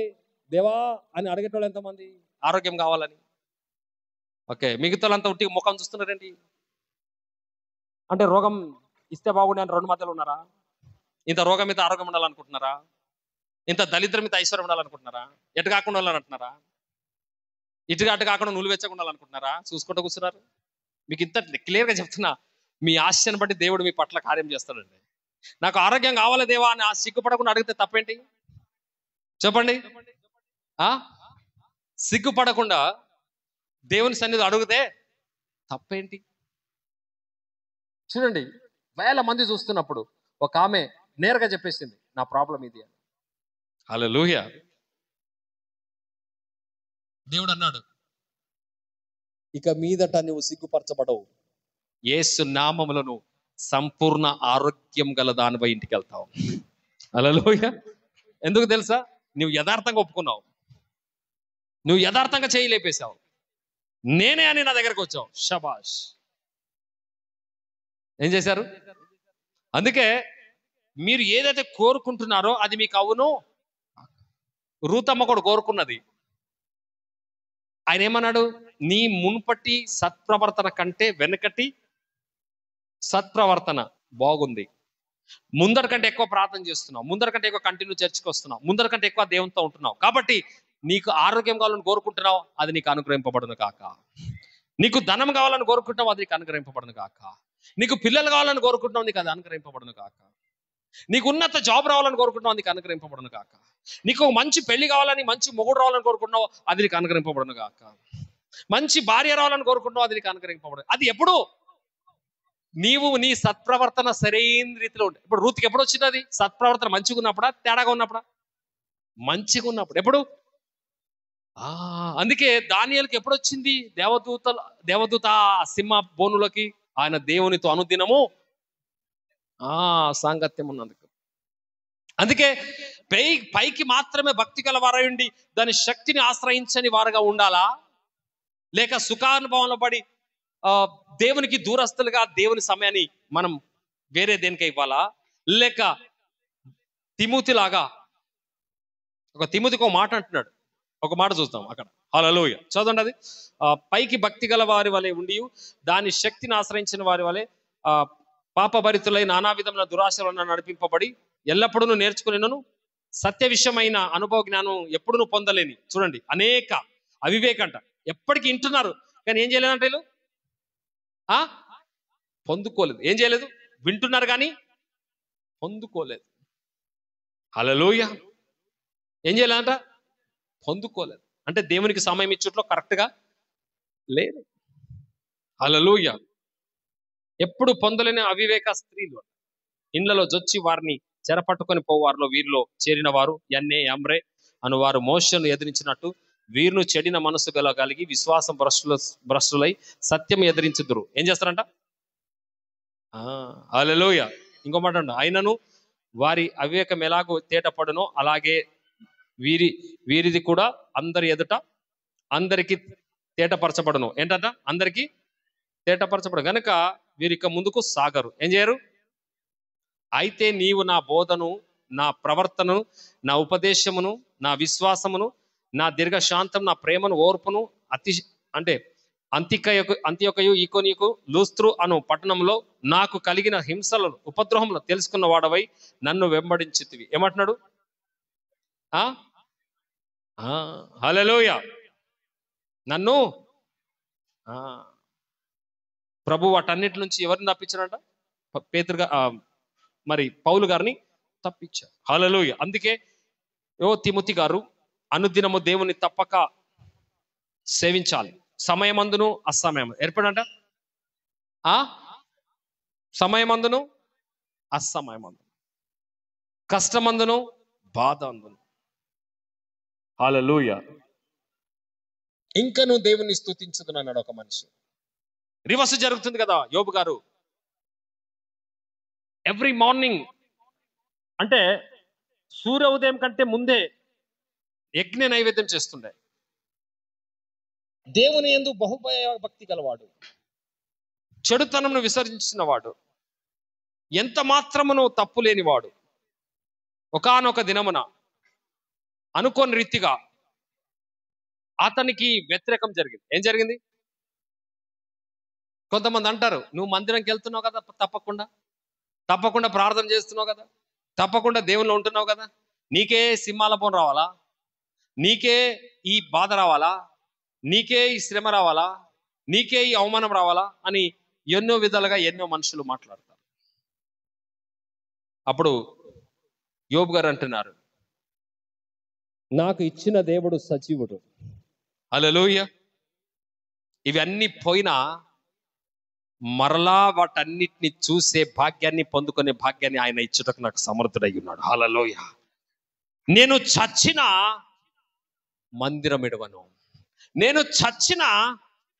దేవా అని అడిగేటోళ్ళు ఎంతమంది? ఆరోగ్యం కావాలని. ఓకే, మిగతాలంతా ఉట్టి ముఖం చూస్తున్నారేంటి? అంటే రోగం ఇస్తే బాగుండే అని రెండు మధ్యలో ఉన్నారా? ఇంత రోగం మీద ఆరోగ్యం ఉండాలనుకుంటున్నారా? ఇంత దళిద్రం మీద ఐశ్వర్యం ఉండాలనుకుంటున్నారా? ఎటు కాకుండా ఉండాలనుకుంటున్నారా? అటు కాకుండా నువ్వు వెచ్చగా ఉండాలనుకుంటున్నారా? చూసుకుంటూ కూర్చున్నారు. మీకు ఇంత క్లియర్గా చెప్తున్నా, మీ ఆశను బట్టి దేవుడు మీ పట్ల కార్యం చేస్తాడండి. నాకు ఆరోగ్యం కావాలి దేవా అని సిగ్గుపడకుండా అడిగితే తప్పేంటి చెప్పండి? సిగ్గుపడకుండా దేవుని సన్నిధి అడిగితే తప్పేంటి? చూడండి, వేల మంది చూస్తున్నప్పుడు ఒక ఆమె నేరుగా చెప్పేసింది, నా ప్రాబ్లం ఇది అని. హల్లెలూయా. దేవుడు అన్నాడు, ఇక మీదట నువ్వు సిగ్గుపరచబడవు, యేసు నామములను సంపూర్ణ ఆరోగ్యం గల దానిపై ఇంటికి వెళ్తావు. హల్లెలూయా. ఎందుకు తెలుసా? నువ్వు యథార్థంగా ఒప్పుకున్నావు, నువ్వు యథార్థంగా చేయలేపేశావు, నేనే అని నా దగ్గరకు వచ్చావు. షబాష్. ఏం చేశారు? అందుకే మీరు ఏదైతే కోరుకుంటున్నారో అది మీకు అవును. రూతమ్మ కూడా కోరుకున్నది, ఆయన ఏమన్నాడు? నీ మునుపటి సత్ప్రవర్తన కంటే వెనకటి సత్ప్రవర్తన బాగుంది. ముందర కంటే ఎక్కువ ప్రార్థన చేస్తున్నావు, ముందర కంటే ఎక్కువ కంటిన్యూ చర్చికి వస్తున్నావు, ముందర కంటే ఎక్కువ దేవునితో ఉంటున్నావు. కాబట్టి నీకు ఆరోగ్యం కావాలని కోరుకుంటున్నావు, అది నీకు అనుగ్రహింపబడును కాక. నీకు ధనం కావాలని కోరుకుంటున్నావు, అది నీకు అనుగ్రహింపబడును కాక. నీకు పిల్లలు కావాలని కోరుకుంటున్నావు, నీకు అది అనుగ్రహింపబడును కాక. నీకు ఉన్నత జాబ్ రావాలని కోరుకుంటున్నావు, నీకు అనుగ్రహింపబడును కాక. నీకు మంచి పెళ్లి కావాలని, మంచి మొగుడు రావాలని కోరుకుంటున్నావు, అది నీకు అనుగ్రహింపబడును కాక. మంచి భార్య రావాలని కోరుకుంటున్నావు, అది నీకు అనుగ్రహింపబడు. అది ఎప్పుడు? నీవు నీ సత్ప్రవర్తన సరైన రీతిలో ఉంటే. ఇప్పుడు రూత్కి ఎప్పుడు వచ్చింది అది? సత్ప్రవర్తన మంచిగా ఉన్నప్పుడా, తేడాగా ఉన్నప్పుడా? మంచిగా ఉన్నప్పుడు. అందుకే దానియేలుకి ఎప్పుడు వచ్చింది దేవదూత సింహ బోనులకి? ఆయన దేవునితో అనుదినము సాంగత్యం ఉన్నందుకు. అందుకే పైకి మాత్రమే భక్తి గల వారయుండి దాని శక్తిని ఆశ్రయించని వారుగా ఉండాలా, లేక సుఖానుభవంలో పడి దేవునికి దూరస్తులుగా దేవుని సమయాన్ని మనం వేరే దేనికే ఇవ్వాలా? లేక తిమోతిలాగా, ఒక తిమోతికి ఒక మాట అంటున్నాడు, ఒక మాట చూస్తాం అక్కడ. హల్లెలూయా, చదవండి అది. పైకి భక్తి గల వారి వలె ఉండి దాని శక్తిని ఆశ్రయించిన వారి వలె పాపభరితులై నానా విధముల దురాశలను నడిపింపబడి ఎల్లప్పుడూ నేర్చుకునేను సత్య విషయమైన అనుభవ జ్ఞానం ఎప్పుడు పొందలేని. చూడండి, అనేక అవివేకంట, ఎప్పటికీ వింటున్నారు కానీ ఏం చేయలేదంట వీళ్ళు? పొందుకోలేదు. ఏం చేయలేదు? వింటున్నారు కానీ పొందుకోలేదు. హల్లెలూయా, ఏం చేయలేదంట? పొందుకోలేదు. అంటే దేవునికి సమయం ఇచ్చుట్లో కరెక్ట్గా లేదు. హల్లెలూయా. ఎప్పుడు పొందలేని అవివేక స్త్రీలు ఇండ్లలో జొచ్చి వారిని చెరపట్టుకొని పోవారిలో వీరిలో చేరిన వారు యన్నే యమ్రే అను వారు మోషను ఎదిరించినట్టు వీరును చెడిన మనసు కలిగి విశ్వాసం భ్రష్టులై సత్యం ఎదిరించుదురు. ఏం చేస్తారంట? హల్లెలూయా. ఇంకో మాట అంట, అయినను వారి అవివేకం ఎలాగో తేటపడునో అలాగే వీరిది కూడా అందరి ఎదుట అందరికి తేటపరచబడును. ఏంటంట? అందరికి తేటపరచబడు గనుక వీరిక ముందుకు సాగరు. ఏం చేయరు? అయితే నీవు నా బోధను, నా ప్రవర్తనను, నా ఉపదేశమును, నా విశ్వాసమును, నా దీర్ఘశాంతం, నా ప్రేమను, ఓర్పును అంత్యొకయు ఈకొనియకు లూస్త్రు అను పట్టణంలో నాకు కలిగిన హింసలను ఉపద్రోహంలో తెలుసుకున్న వాడవై నన్ను వెంబడించితివి. ఏమంటున్నాడు? హల్లెలూయా. నన్ను ప్రభు వాటన్నిటి నుంచి ఎవరిని తప్పించారంట? పౌలు గారిని తప్పించారు. హల్లెలూయా. అందుకే తిమోతి గారు అనుదినము దేవుని తప్పక సేవించాలి. సమయమందును అసమయం ఏర్పడంట. సమయమందును అసమయమందును, కష్టమందును బాధ అందును. హల్లెలూయా. ఇంకా నువ్వు దేవుని స్తుతించుదును అన్నాడు ఒక మనిషి. రివర్స్ జరుగుతుంది కదా యోబు గారు. ఎవ్రీ మార్నింగ్ అంటే సూర్య ఉదయం కంటే ముందే యజ్ఞ నైవేద్యం చేస్తుండే. దేవుని యందు బహుభయ భక్తి గలవాడు, చెడుతనంను విసర్జించిన వాడు, ఎంత మాత్రమును తప్పు లేనివాడు. ఒకానొక దినమున అనుకోని రీతిగా అతనికి వ్యతిరేకం జరిగింది. ఏం జరిగింది? కొంతమంది అంటారు, నువ్వు మందిరంకి వెళ్తున్నావు కదా, తప్పకుండా ప్రార్థన చేస్తున్నావు కదా, తప్పకుండా దేవుళ్ళు ఉంటున్నావు కదా, నీకే సింహాల పోను రావాలా, నీకే ఈ బాధ రావాలా, నీకే ఈ శ్రమ రావాలా, నీకే ఈ అవమానం రావాలా అని ఎన్నో విధాలుగా ఎన్నో మనుషులు మాట్లాడతారు. అప్పుడు యోబు గారు అంటున్నారు, నాకు ఇచ్చిన దేవుడు సజీవుడు. హల్లెలూయా. ఇవన్నీ పోయినా మరలా వాటన్నిటిని చూసే భాగ్యాన్ని, పొందుకునే భాగ్యాన్ని ఆయన ఇచ్చుటకు నాకు సమర్థుడై ఉన్నాడు. హల్లెలూయా. నేను చచ్చిన మందిరం ఇడవను, నేను చచ్చిన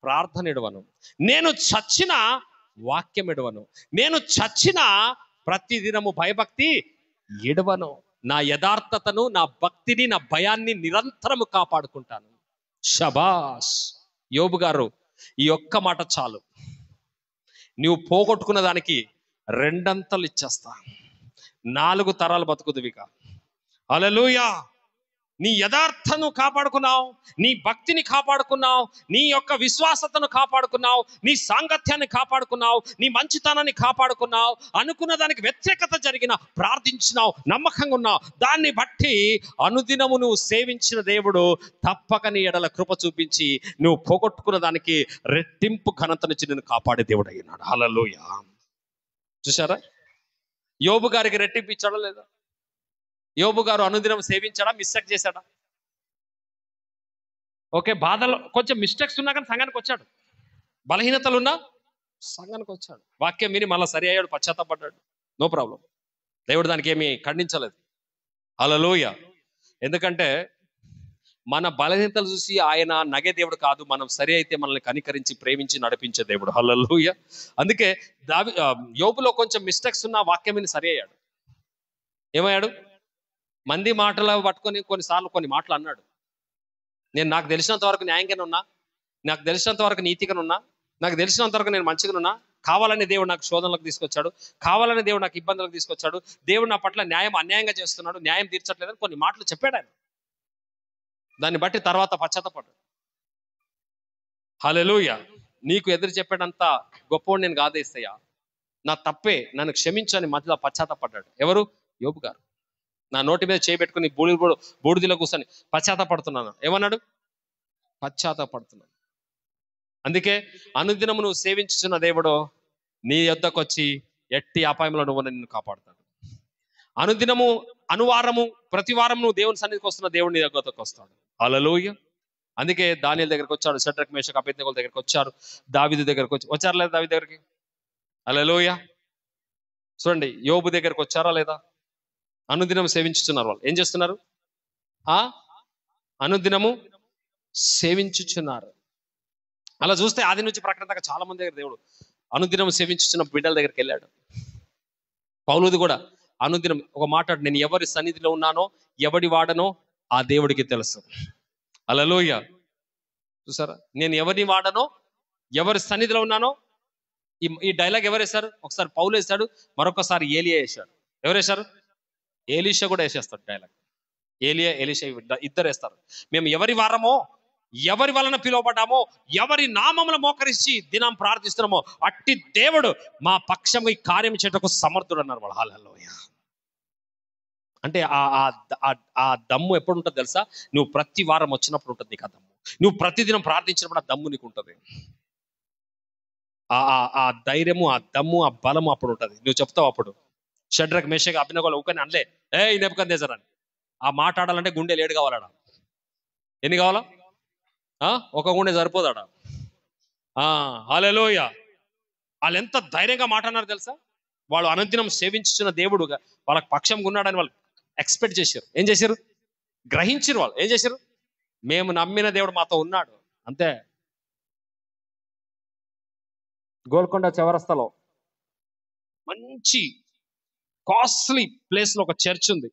ప్రార్థన ఇడవను, నేను చచ్చిన వాక్యం ఇడవను, నేను చచ్చిన ప్రతిదినము భయభక్తి ఇడవను. నా యథార్థతను, నా భక్తిని, నా భయాన్ని నిరంతరము కాపాడుకుంటాను. షబాష్. యోబు గారు, ఈ ఒక్క మాట చాలు, నువ్వు పోగొట్టుకున్న దానికి 2 అంతలు ఇచ్చేస్తా, 4 తరాలు బతుకుదువిక. హల్లెలూయా. నీ యథార్థను కాపాడుకున్నావు, నీ భక్తిని కాపాడుకున్నావు, నీ యొక్క విశ్వాసతను కాపాడుకున్నావు, నీ సాంగత్యాన్ని కాపాడుకున్నావు, నీ మంచితనాన్ని కాపాడుకున్నావు, అనుకున్న దానికి వ్యతిరేకత జరిగిన ప్రార్థించినావు, నమ్మకంగా ఉన్నావు. దాన్ని బట్టి అనుదినము నువ్వు సేవించిన దేవుడు తప్పక నీ ఎడల కృప చూపించి నువ్వు పోగొట్టుకున్న దానికి రెట్టింపు ఘనత నుంచి నేను కాపాడే దేవుడు అయినాడు. హల్లెలూయా. చూసారా, యోబు గారికి రెట్టింపు ఇచ్చాడా లేదా? యోబు గారు అనుదినం సేవించాడా, మిస్టేక్ చేశాడా? ఓకే, బాధలో కొంచెం మిస్టేక్స్ ఉన్నా కానీ సంఘానికి వచ్చాడు, బలహీనతలు ఉన్నా సంఘానికి వచ్చాడు, వాక్యం విని మళ్ళీ సరి అయ్యాడు, పశ్చాత్తాపడ్డాడు, నో ప్రాబ్లం. దేవుడు దానికి ఏమీ ఖండించలేదు. హల్లెలూయా. ఎందుకంటే మన బలహీనతలు చూసి ఆయన నగే దేవుడు కాదు, మనం సరి అయితే మనల్ని కనికరించి ప్రేమించి నడిపించే దేవుడు. హల్లెలూయా. అందుకే యోబులో కొంచెం మిస్టేక్స్ ఉన్న వాక్యం విని సరి అయ్యాడు. ఏమయ్యాడు? మంది మాటలు పట్టుకొని కొన్నిసార్లు కొన్ని మాటలు అన్నాడు. నేను నాకు తెలిసినంత వరకు న్యాయంగానే ఉన్నా, నాకు తెలిసినంత వరకు నీతిగానే ఉన్నా, నాకు తెలిసినంత వరకు నేను మంచిగా ఉన్నా, కావాలని దేవుడు నాకు శోధనలకు తీసుకొచ్చాడు, కావాలని దేవుడు నాకు ఇబ్బందులకు తీసుకొచ్చాడు, దేవుడు నా పట్ల అన్యాయంగా చేస్తున్నాడు, న్యాయం తీర్చట్లేదని కొన్ని మాటలు చెప్పాడు ఆయన. దాన్ని బట్టి తర్వాత పశ్చాత్తపడ్డాడు. హల్లెలూయా. నీకు ఎదురు చెప్పాడంత గొప్పవాడు నేను కాదేస్తయ్యా, నా తప్పే, నన్ను క్షమించని మధ్యలో పశ్చాత్తపడ్డాడు. ఎవరు? యోబు గారు. నా నోటి మీద చేయబెట్టుకుని బూడిదిలో కూర్చొని పశ్చాత్తపడుతున్నాను. ఏమన్నాడు? పశ్చాత్తపడుతున్నాను. అందుకే అనుదినము నువ్వు సేవించుతున్న దేవుడు నీ యొద్దకు వచ్చి ఎట్టి అపాయంలో నువ్వు నిన్ను కాపాడుతాడు. అనుదినము, అనువారము, ప్రతి వారం నువ్వు దేవుని సన్నిధికి వస్తున్న దేవుడు నీ దగ్గరకు వస్తాడు. హల్లెలూయా. అందుకే దానియేలు దగ్గరకు వచ్చాడు, షడ్రక్ మేషక్ అబేద్నెగోల దగ్గరకు వచ్చారు, దావీదు దగ్గరకు వచ్చారు లేదా? దావీదు దగ్గరికి. హల్లెలూయా. చూడండి, యోబు దగ్గరకు వచ్చారా లేదా? అనుదినం సేవించుచున్నారు. వాళ్ళు ఏం చేస్తున్నారు? అనుదినము సేవించుచున్నారు. అలా చూస్తే ఆది నుంచి ప్రకటన దాకా చాలా మంది దగ్గర దేవుడు అనుదినం సేవించుచున్న బిడ్డల దగ్గరికి వెళ్ళాడు. పౌలుది కూడా అనుదినం ఒక మాట, నేను ఎవరి సన్నిధిలో ఉన్నానో, ఎవడి వాడనో ఆ దేవుడికి తెలుసు. హల్లెలూయా. చూసారా, నేను ఎవరిని వాడనో, ఎవరి సన్నిధిలో ఉన్నానో. ఈ డైలాగ్ ఎవరు వేశారు? ఒకసారి పౌలు వేశాడు, మరొకసారి ఏలియా వేశాడు. ఎవరు వేశారు? ఎలీషా కూడా వేసేస్తాడు డైలాగ్. ఏలియా, ఎలీషా ఇద్దరు వేస్తారు. మేము ఎవరి వారమో, ఎవరి వలన పిలువబడ్డామో, ఎవరి నామముల మోకరించి దినం ప్రార్థిస్తున్నామో అట్టి దేవుడు మా పక్షము ఈ కార్యం చేయటకు సమర్థుడు అన్నారు వాళ్ళు. హల్లెలూయా. అంటే ఆ దమ్ము ఎప్పుడు ఉంటుంది తెలుసా? నువ్వు ప్రతి వారం వచ్చినప్పుడు ఉంటుంది నీకు ఆ దమ్ము. నువ్వు ప్రతిదినం ప్రార్థించినప్పుడు ఆ దమ్ము నీకు ఉంటుంది. ఆ ధైర్యము, ఆ దమ్ము, ఆ బలము అప్పుడు ఉంటుంది. నువ్వు చెప్తావు అప్పుడు. షడ్రక్ మేషక్ అబేద్నెగోలు ఊకని అనలే, నెబుకద్నెజర్ అని. ఆ మాట్లాడాలంటే గుండెలు 7 కావాలడా? ఎన్ని కావాలా? ఒక గుండె సరిపోదాడా? హల్లెలూయా. వాళ్ళు ఎంత ధైర్యంగా మాట్లాడినారు తెలుసా? వాళ్ళు అనుదినం సేవించుచున్న దేవుడుగా వాళ్ళకి పక్షంగా ఉన్నాడని వాళ్ళు ఎక్స్పెక్ట్ చేశారు. ఏం చేశారు? గ్రహించారు. వాళ్ళు ఏం చేశారు? మేము నమ్మిన దేవుడు మాతో ఉన్నాడు. అంతే. గోల్కొండ చౌరస్తాలో మంచి కాస్ట్లీ ప్లేస్ లో ఒక చర్చ్ ఉంది.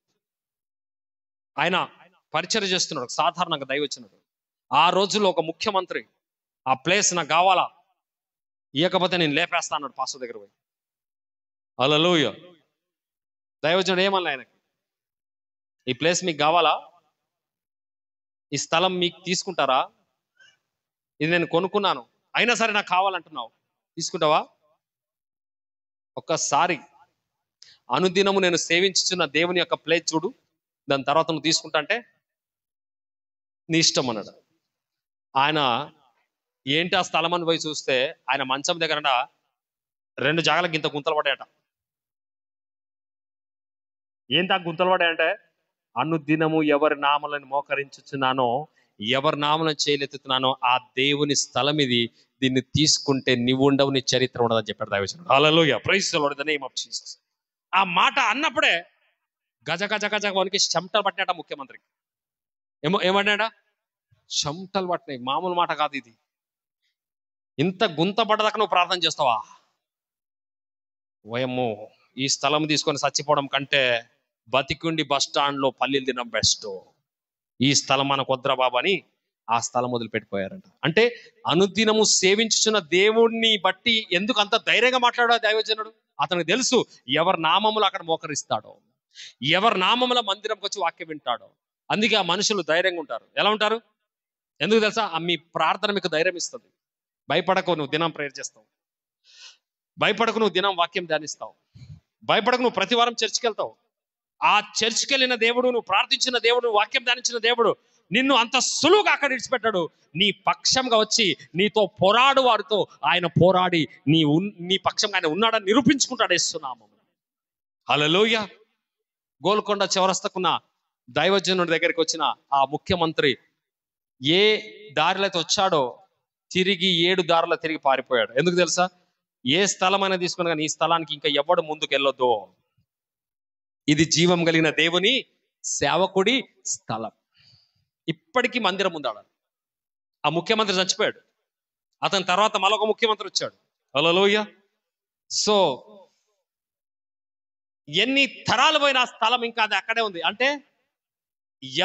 ఆయన పరిచర్య చేస్తున్నాడు, సాధారణంగా దైవజనుడు. ఆ రోజుల్లో ఒక ముఖ్యమంత్రి ఆ ప్లేస్ నాకు కావాలా, ఇవ్వకపోతే నేను లేపేస్తా అన్నాడు పాస్టర్ దగ్గర పోయి. హల్లెలూయా. దైవజనుడు ఏమన్నా ఆయనకి, ఈ ప్లేస్ మీకు కావాలా, ఈ స్థలం మీకు తీసుకుంటారా, ఇది నేను కొనుక్కున్నాను అయినా సరే నాకు కావాలంటున్నావు, తీసుకుంటావా? ఒక్కసారి అనుదినము నేను సేవించుచున్న దేవుని యొక్క ప్లేస్ చూడు, దాని తర్వాత నువ్వు తీసుకుంటా అంటే నీ ఇష్టం అన్నాడు. ఆయన ఏంటి ఆ స్థలం అని పోయి చూస్తే ఆయన మంచం దగ్గర 2 జాగాలకు ఇంత గుంతలు పడ్డాయట. ఏంటి ఆ గుంతలు పడ్డాయంటే, అనుదినము ఎవరి నామలను మోకరించుచున్నానో, ఎవరి నామలను చేయలెత్తుతున్నానో ఆ దేవుని స్థలం ఇది, దీన్ని తీసుకుంటే నీవు ఉండవు, నీ చరిత్ర ఉండదని చెప్పాడు దైవజనుడు. Hallelujah. Praise the Lord in the name of Jesus. ఆ మాట అన్నప్పుడే గజ గజ గజ వనికి చెమటలు పట్టినట ముఖ్యమంత్రికి. ఏమన్నాడా? చెమటలు పట్టినాయి. మామూలు మాట కాదు ఇది. ఇంత గుంత పడ్డదాకా నువ్వు ప్రార్థన చేస్తావా? ఓయమ్మో, ఈ స్థలం తీసుకొని చచ్చిపోవడం కంటే బతికుండి బస్ స్టాండ్ లో పల్లీలు తినడం బెస్ట్. ఈ స్థలం మనకు వద్దురా బాబు అని ఆ స్థలం వదిలిపెట్టిపోయారంట. అంటే అనుదినము సేవించుచున్న దేవుణ్ణి బట్టి ఎందుకు అంత ధైర్యంగా మాట్లాడాడు దైవజనుడు? అతనికి తెలుసు ఎవరి నామములు అక్కడ మోకరిస్తాడో, ఎవరి నామముల మందిరంకి వచ్చి వాక్యం వింటాడో, అందుకే ఆ మనుషులు ధైర్యంగా ఉంటారు. ఎలా ఉంటారు? ఎందుకు తెలుసా? మీ ప్రార్థన మీకు ధైర్యం ఇస్తుంది. భయపడకు, నువ్వు దినం ప్రేయర్ చేస్తావు. భయపడకు, నువ్వు దినం వాక్యం ధ్యానిస్తావు. భయపడకు, నువ్వు ప్రతి వారం చర్చికి వెళ్తావు. ఆ చర్చికి వెళ్ళిన దేవుడు, నువ్వు ప్రార్థించిన దేవుడు, వాక్యం ధ్యానించిన దేవుడు నిన్ను అంత సులువుగా అక్కడ విడిచిపెట్టాడు. నీ పక్షంగా వచ్చి నీతో పోరాడు వారితో ఆయన పోరాడి నీ పక్షంగా ఆయన ఉన్నాడని నిరూపించుకుంటాడు యేసునామమున. హల్లెలూయా. గోల్కొండ చౌరస్తకున్న దైవజనుడి దగ్గరికి వచ్చిన ఆ ముఖ్యమంత్రి ఏ దారిలో అయితే వచ్చాడో తిరిగి 7 దారులు తిరిగి పారిపోయాడు. ఎందుకు తెలుసా? ఏ స్థలమైనా తీసుకుని కానీ ఈ స్థలానికి ఇంకా ఎవడు ముందుకు వెళ్ళొద్దు. ఇది జీవం కలిగిన దేవుని సేవకుడి స్థలం. ఇప్పటికీ మందిరం ఉందాడ. ఆ ముఖ్యమంత్రి చచ్చిపోయాడు. అతని తర్వాత మరొక ముఖ్యమంత్రి వచ్చాడు. హల్లెలూయా. సో ఎన్ని తరాలు పోయిన ఆ స్థలం ఇంకా అది అక్కడే ఉంది. అంటే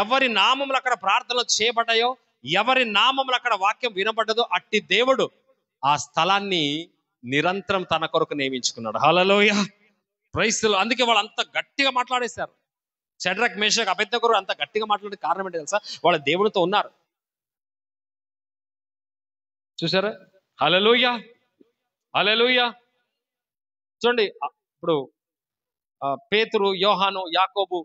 ఎవరి నామములు అక్కడ ప్రార్థనలు చేయబడ్డాయో, ఎవరి నామములు అక్కడ వాక్యం వినబడ్డదో అట్టి దేవుడు ఆ స్థలాన్ని నిరంతరం తన కొరకు నియమించుకున్నాడు. హల్లెలూయా. Praise the Lord. అందుకే వాళ్ళు అంత గట్టిగా మాట్లాడేశారు. షడ్రక్, మేషక్, అబేద్నెగో అంత గట్టిగా మాట్లాడే కారణం ఏంటి తెలుసా? వాళ్ళ దేవుడితో ఉన్నారు. చూసారా? హల్లెలూయా, హల్లెలూయా. చూడండి, ఇప్పుడు పేతురు, యోహాను, యాకోబు,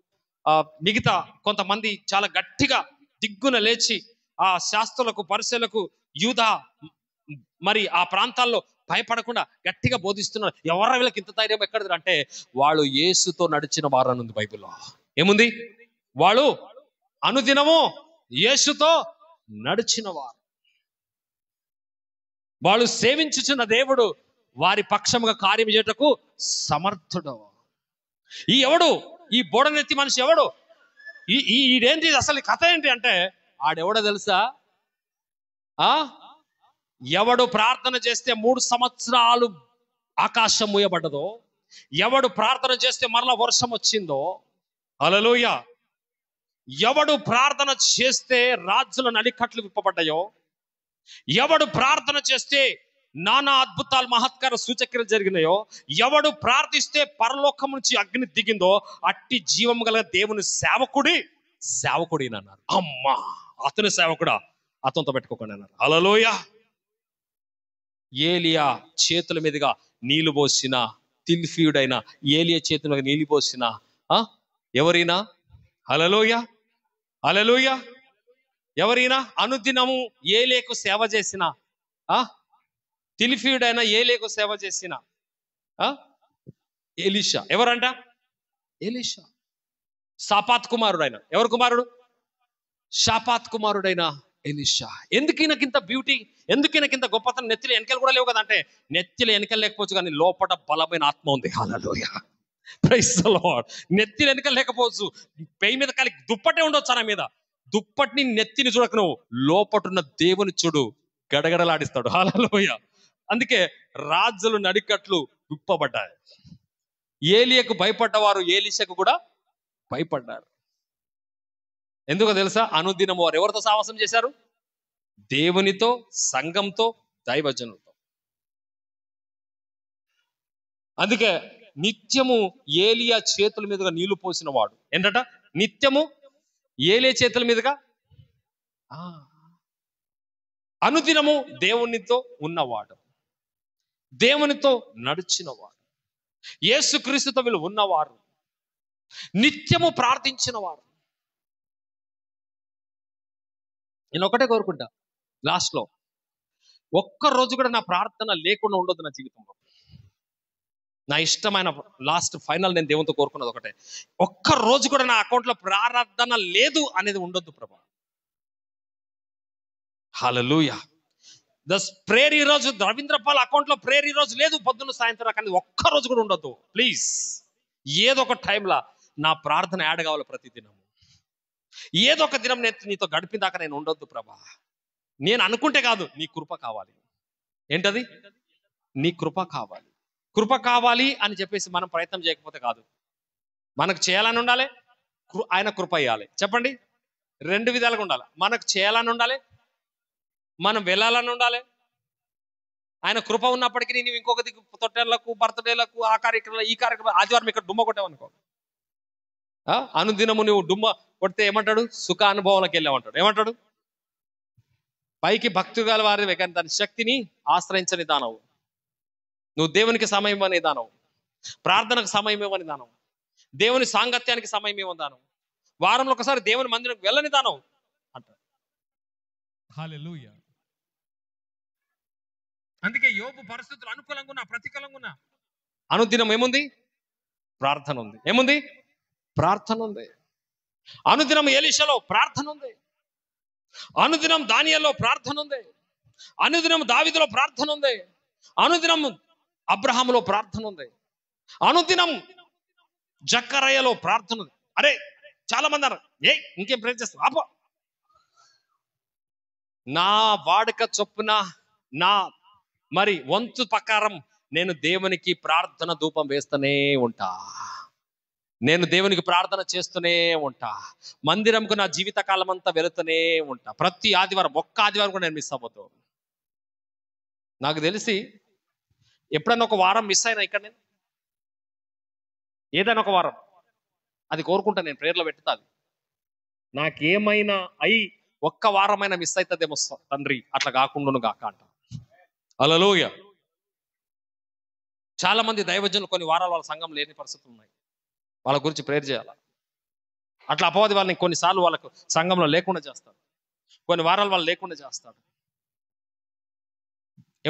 మిగతా కొంతమంది చాలా గట్టిగా దిగ్గున లేచి ఆ శాస్త్రులకు, పరిసయులకు, యూదా మరి ఆ ప్రాంతాల్లో భయపడకుండా గట్టిగా బోధిస్తున్నారు. ఎవరు వీళ్ళకి ఇంత ధైర్యం ఎక్కడది అంటే వాళ్ళు యేసుతో నడిచిన వారు అని ఉంది బైబిల్లో. ఏముంది? వాళ్ళు అనుదినము యేసుతో నడిచిన వారు. వాళ్ళు సేవించుచున్న దేవుడు వారి పక్షముగా కార్యం చేయటకు సమర్థుడు. ఈ ఎవడు, ఈ బోడనెత్తి మనిషి ఎవడు? ఈడేంటి అసలు కథ ఏంటి అంటే ఆడెవడో తెలుసా? ఎవడు ప్రార్థన చేస్తే 3 సంవత్సరాలు ఆకాశం మూయబడ్డదో, ఎవడు ప్రార్థన చేస్తే మరలా వర్షం వచ్చిందో, హల్లెలూయా, ఎవడు ప్రార్థన చేస్తే రాజుల నడికట్లు విప్పబడ్డాయో, ఎవడు ప్రార్థన చేస్తే నానా అద్భుతాలు, మహత్కార సూచక్రియలు జరిగినాయో, ఎవడు ప్రార్థిస్తే పరలోకం నుంచి అగ్ని దిగిందో అట్టి జీవం గల దేవుని సేవకుడి అన్నారు. అమ్మా, అతని సేవకుడా, అతనితో పెట్టుకోకండి అన్నారు. హల్లెలూయా. ఏలియా చేతుల మీదుగా నీళ్లు పోసిన, తిల్ఫీయుడైన ఏలియా చేతుల మీద నీళ్లు పోసిన ఎవరైనా, హల్లెలూయా, హల్లెలూయా, ఎవరైనా అనుదినము ఏలియాకు సేవ చేసిన, తిల్ఫీయుడైన ఏలియాకు సేవ చేసిన ఎలీషా. ఎవరంట? ఎలీషా. షాపాత్ కుమారుడైన, ఎవరు కుమారుడు? షాపాత్ కుమారుడైన ఎలీషా. ఎందుకు ఈయనకింత బ్యూటీ, ఎందుకు ఈయనకింత గొప్పతనం? నెత్తిలో వెనకలు కూడా లేవు కదా అంటే నెత్తిలో వెనకలు లేకపోవచ్చు కానీ లోపల బలమైన ఆత్మ ఉంది. హల్లెలూయా, ప్రైజ్ ది లార్డ్. నెత్తిలో వెనకలు లేకపోవచ్చు, పెయి మీద కాలి దుప్పటే ఉండొచ్చు అన్న మీద. దుప్పటిని, నెత్తిని చూడక నువ్వు లోపటున్న దేవుని చూడు, గడగడలాడిస్తాడు. హల్లెలూయా. అందుకే రాజులు నడికట్లు విప్పబడ్డాయి. ఏలియాకు భయపడ్డవారు ఎలీషాకు కూడా భయపడ్డారు. ఎందుకో తెలుసా? అనుదినం వారు ఎవరితో సావాసం చేశారు? దేవునితో, సంఘంతో, దైవజనులతో. అందుకే నిత్యము ఏలియా చేతుల మీదుగా నీళ్లు పోసిన వాడు ఏంటట? నిత్యము ఏలియా చేతుల మీదుగా అనుదినము దేవునితో ఉన్నవాడు, దేవునితో నడిచినవాడు, యేసుక్రీస్తుతో వీళ్ళు ఉన్నవారు, నిత్యము ప్రార్థించిన వారు. నేను ఒకటే కోరుకుంటా, లాస్ట్ లో ఒక్క రోజు కూడా నా ప్రార్థన లేకుండా ఉండొద్దు నా జీవితంలో. నా ఇష్టమైన లాస్ట్ ఫైనల్ నేను దేవునితో కోరుకున్నది ఒకటే, ఒక్క రోజు కూడా నా అకౌంట్లో ప్రార్థన లేదు అనేది ఉండొద్దు ప్రభా. హల్లెలూయా. ప్రేయర్ ఈ రోజు రవీంద్రపాల్ అకౌంట్ లో ప్రేయర్ ఈ రోజు లేదు, పొద్దున్న సాయంత్రం కానీ ఒక్క రోజు కూడా ఉండొద్దు ప్లీజ్. ఏదో ఒక టైంలో నా ప్రార్థన యాడ్ కావాలి ప్రతి దినం. ఏదో ఒక దినం నేను నీతో గడిపిన దాకా నేను ఉండొద్దు ప్రభా. నేను అనుకుంటే కాదు, నీ కృప కావాలి. ఏంటది? నీ కృప కావాలి. కృప కావాలి అని చెప్పేసి మనం ప్రయత్నం చేయకపోతే కాదు. మనకు చేయాలని ఉండాలి, ఆయన కృప ఇవ్వాలి. చెప్పండి, 2 విధాలుగా ఉండాలి. మనకు చేయాలని ఉండాలి, మనం వెళ్ళాలని ఉండాలి. ఆయన కృప ఉన్నప్పటికీ నేను ఇంకొక దిక్కు తొట్టెళ్లకు, బర్త్డేలకు, ఆ కార్యక్రమాలు, ఈ కార్యక్రమం, ఆదివారం ఇక్కడ డుమ్మ కొట్టావనుకో, అనుదినము నువ్వు డుమ్మ కొడితే ఏమంటాడు? సుఖ అనుభవంలోకి వెళ్ళామంటాడు. ఏమంటాడు? పైకి భక్తి గల వారివే కానీ దాని శక్తిని ఆశ్రయించని దానవు. నువ్వు దేవునికి సమయం ఇవ్వని దానవు, ప్రార్థనకు సమయం ఇవ్వని దానవు, దేవుని సాంగత్యానికి సమయం ఇవ్వని దానవు, వారంలో ఒకసారి దేవుని మందిరకు వెళ్ళని దానవు అంటాడు. హల్లెలూయా. అందుకే యోబు పరిస్థితులు అనుకూలంగా ఉన్నా ప్రతికూలంగా ఉన్నా అనుదినం ఏముంది? ప్రార్థన ఉంది. ఏముంది? ప్రార్థన ఉంది. అనుదినం ఎలీషాలో ప్రార్థన ఉంది, అనుదినం దానియేలులో ప్రార్థన ఉంది, అనుదినం దావీదులో ప్రార్థన ఉంది, అనుదినం అబ్రహాములో ప్రార్థన ఉంది, అనుదినం జక్కరయ్యలో ప్రార్థన ఉంది. అరే చాలా మంది అన్నారు, ఇంకేం ప్రేర్ చేస్తావు ఆపో. నా వాడుక చొప్పున నా మరి వంతు ప్రకారం నేను దేవునికి ప్రార్థన ధూపం వేస్తూనే ఉంటా, నేను దేవునికి ప్రార్థన చేస్తూనే ఉంటా, మందిరంకు నా జీవిత కాలం అంతా వెళుతూనే ఉంటా. ప్రతి ఆదివారం, ఒక్క ఆదివారం కూడా నేను మిస్ అవ్వదు. నాకు తెలిసి ఎప్పుడైనా ఒక వారం మిస్ అయినా ఇక్కడ నేను ఏదైనా ఒక వారం అది కోరుకుంటా, నేను ప్రేయర్లో పెట్టుతాది. నాకేమైనా అయి ఒక్క వారమైనా మిస్ అవుతుందేమో తండ్రి, అట్లా కాకుండా కాక అంట. హల్లెలూయా. చాలా మంది దైవజనులు కొన్ని వారాలు వాళ్ళ సంఘం లేని పరిస్థితులు ఉన్నాయి, వాళ్ళ గురించి ప్రేయర్ చేయాలి. అట్లా అపవాది వాళ్ళని కొన్నిసార్లు వాళ్ళకు సంఘంలో లేకుండా చేస్తాడు, కొన్ని వారాలు వాళ్ళు లేకుండా చేస్తాడు.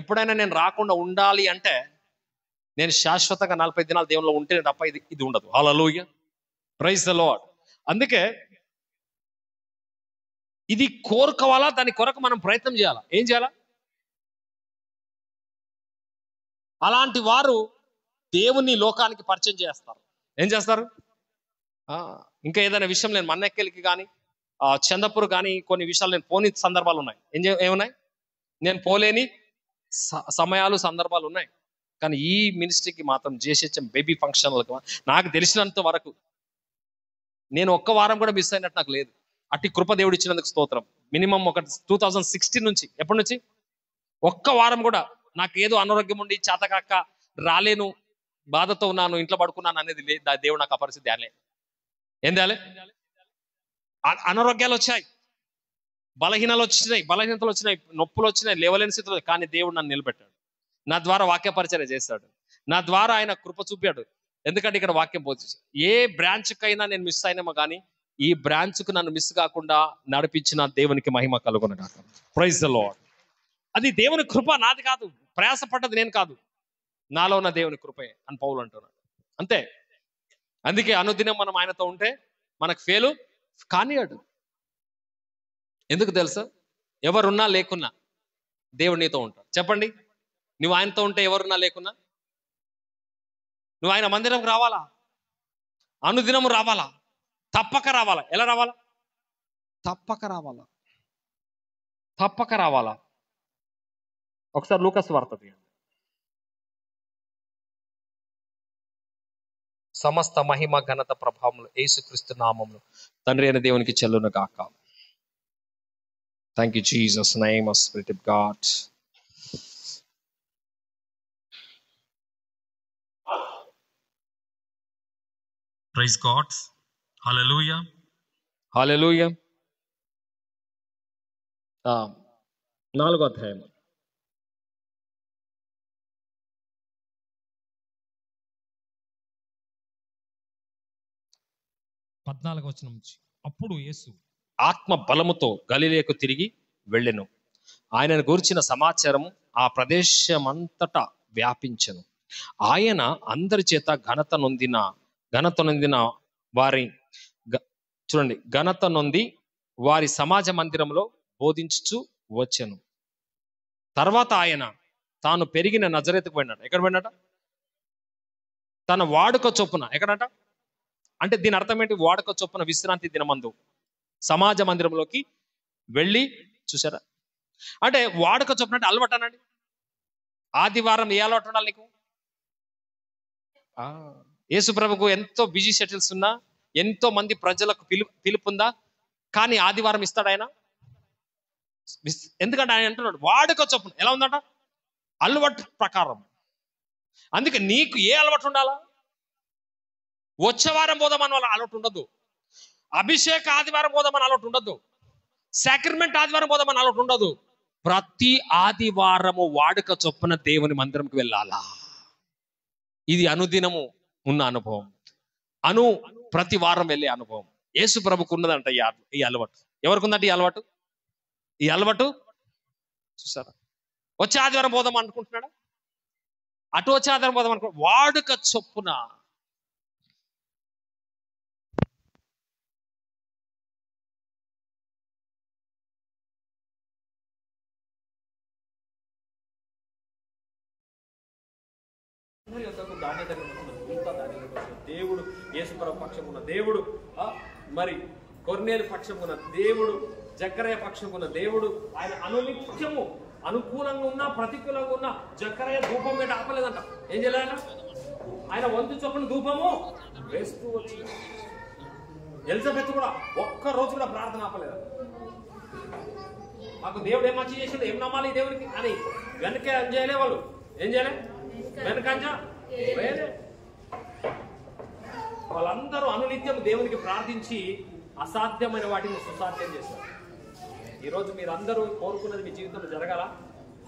ఎప్పుడైనా నేను రాకుండా ఉండాలి అంటే నేను శాశ్వతంగా 40 దినాలు దేవునిలో ఉంటేనే తప్ప ఇది ఉండదు. హల్లెలూయా, ప్రైజ్ ద లార్డ్. అందుకే ఇది కోరుకోవాలా, దాని కొరకు మనం ప్రయత్నం చేయాలా. ఏం చేయాలా? అలాంటి వారు దేవుని లోకానికి పరిచయం చేస్తారు. ఏం చేస్తారు? ఇంకా ఏదైనా విషయం నేను మన్నెక్కెలికి కానీ చందపూర్ కానీ కొన్ని విషయాలు నేను పోని సందర్భాలు ఉన్నాయి. ఏమున్నాయి? నేను పోలేని సమయాలు సందర్భాలు ఉన్నాయి. కానీ ఈ మినిస్ట్రీకి మాత్రం జేసీహెచ్ఎం బేబీ ఫంక్షన్లకు నాకు తెలిసినంత వరకు నేను ఒక్క వారం కూడా మిస్ అయినట్టు నాకు లేదు. అట్టి కృప దేవుడు ఇచ్చినందుకు స్తోత్రం. మినిమం ఒక 2016 నుంచి, ఎప్పటి నుంచి ఒక్క వారం కూడా నాకు ఏదో అనారోగ్యం ఉండి చేతకాక రాలేను, బాధతో ఉన్నాను, ఇంట్లో పడుకున్నాను అనేది లేదు. దేవుడు నాకు ఆ పరిస్థితి తేలే. ఏం తేలే? అనారోగ్యాలు వచ్చాయి, బలహీనతలు వచ్చినాయి, నొప్పులు వచ్చినాయి, లేవలేని స్థితిలో, కానీ దేవుడు నన్ను నిలబెట్టాడు. నా ద్వారా వాక్య పరిచర్య చేస్తాడు, నా ద్వారా ఆయన కృప చూపాడు. ఎందుకంటే ఇక్కడ వాక్యం బోధించి ఏ బ్రాంచ్కైనా నేను మిస్ అయినామో కానీ ఈ బ్రాంచ్కు నన్ను మిస్ కాకుండా నడిపించిన దేవునికి మహిమ కలుగునుగాక. Praise the lord. అది దేవుని కృప, నాది కాదు, ప్రయాసపడ్డది నేను కాదు, నాలో ఉన్న దేవుని కృపే అని పౌలు అంటున్నాడు. అంతే. అందుకే అనుదినం మనం ఆయనతో ఉంటే మనకు ఫెయిల్ కానియాడు. ఎందుకు తెలుసా? ఎవరున్నా లేకున్నా దేవుడు నీతో ఉంటాడు. చెప్పండి, నువ్వు ఆయనతో ఉంటే ఎవరున్నా లేకున్నా నువ్వు ఆయన మందిరంకి రావాలా, అనుదినము రావాలా, తప్పక రావాలా. ఎలా రావాలా? తప్పక రావాలా, తప్పక రావాలా. ఒకసారి లూకాసు వార్త తీయండి. సమస్త మహిమ ఘనత ప్రభావములు యేసుక్రీస్తు నామములో తండ్రి అయిన దేవునికి చెల్లును గాక. Thank you Jesus name of Spirit of God. Praise God. Hallelujah, hallelujah. 4వ అధ్యాయం 14వ వచనం నుంచి. అప్పుడు యేసు ఆత్మ బలముతో గలిలయకు తిరిగి వెళ్ళెను. ఆయనను గూర్చిన సమాచారం ఆ ప్రదేశమంతటా వ్యాపించెను. ఆయన అందరి చేత ఘనత నొందిన వారి చూడండి, ఘనత నొంది వారి సమాజ మందిరంలో బోధించుచు వచ్చెను. తర్వాత ఆయన తాను పెరిగిన నజరేతుకు పోయినాడు. ఎక్కడ పోయినాట? తన వాడుక చొప్పున. ఎక్కడట అంటే దీని అర్థం ఏంటి? వాడుక చొప్పున విశ్రాంతి దినమందు సమాజ మందిరంలోకి వెళ్ళి, చూసారా? అంటే వాడుక చొప్పున అంటే అలవాటు అనండి. ఆదివారం ఏ అలవాటు ఉండాలి నీకు? యేసు ప్రభుకు ఎంతో బిజీ షెడ్యూల్స్ ఉన్నా, ఎంతో మంది ప్రజలకు పిలుపుందా, కానీ ఆదివారం ఇస్తాడు ఆయన. ఎందుకంటే ఆయన అంటున్నాడు వాడుక చొప్పున. ఎలా ఉందట? అలవాటు ప్రకారం. అందుకే నీకు ఏ అలవాటు ఉండాలా? వచ్చే వారం పోదామని వాళ్ళ అలవాటు ఉండదు. అభిషేక ఆదివారం పోదామని అలవాటు ఉండదు, సాక్రిమెంట్ ఆదివారం పోదామని అలవాటు ఉండదు. ప్రతి ఆదివారము వాడుక చొప్పున దేవుని మందిరంకి వెళ్ళాలా. ఇది అనుదినము ఉన్న అనుభవం, ప్రతి వారం వెళ్ళే అనుభవం. యేసు ప్రభుకు ఉన్నదంట ఈ అలవాటు. ఎవరికి ఉందంటే ఈ అలవాటు చూసారా? వచ్చే ఆదివారం పోదాం అనుకుంటున్నాడా? అటు వచ్చే ఆదివారం పోదాం అనుకో, వాడుక చొప్పున. దేవుడు యేసుప్రభు పక్షం ఉన్న దేవుడు, మరి కొర్నేలు పక్షం ఉన్న దేవుడు, జకరయ్య పక్షం ఉన్న దేవుడు. ఆయన అనునిత్యము అనుకూలంగా ఉన్నా ప్రతికూలంగా ఉన్నా జకరయ్య ధూపం మీద ఆపలేదంట. ఏం చేయాలి? ఆయన వంతు చొప్పున ధూపము వేస్తూ వచ్చి. ఎలిజబెత్ కూడా ఒక్క రోజు కూడా ప్రార్థన ఆపలేదు. మాకు దేవుడు ఏం మంచి చేసిండు, ఏం నమ్మాలి దేవుడికి అని వెనక ఏం చేయలే వాళ్ళు. ఏం చేయలే? వెనకంజ వాళ్ళందరూ అనునిత్యం దేవునికి ప్రార్థించి అసాధ్యమైన వాటిని సుసాధ్యం చేశారు. ఈరోజు మీరు అందరూ కోరుకున్నది మీ జీవితంలో జరగాల.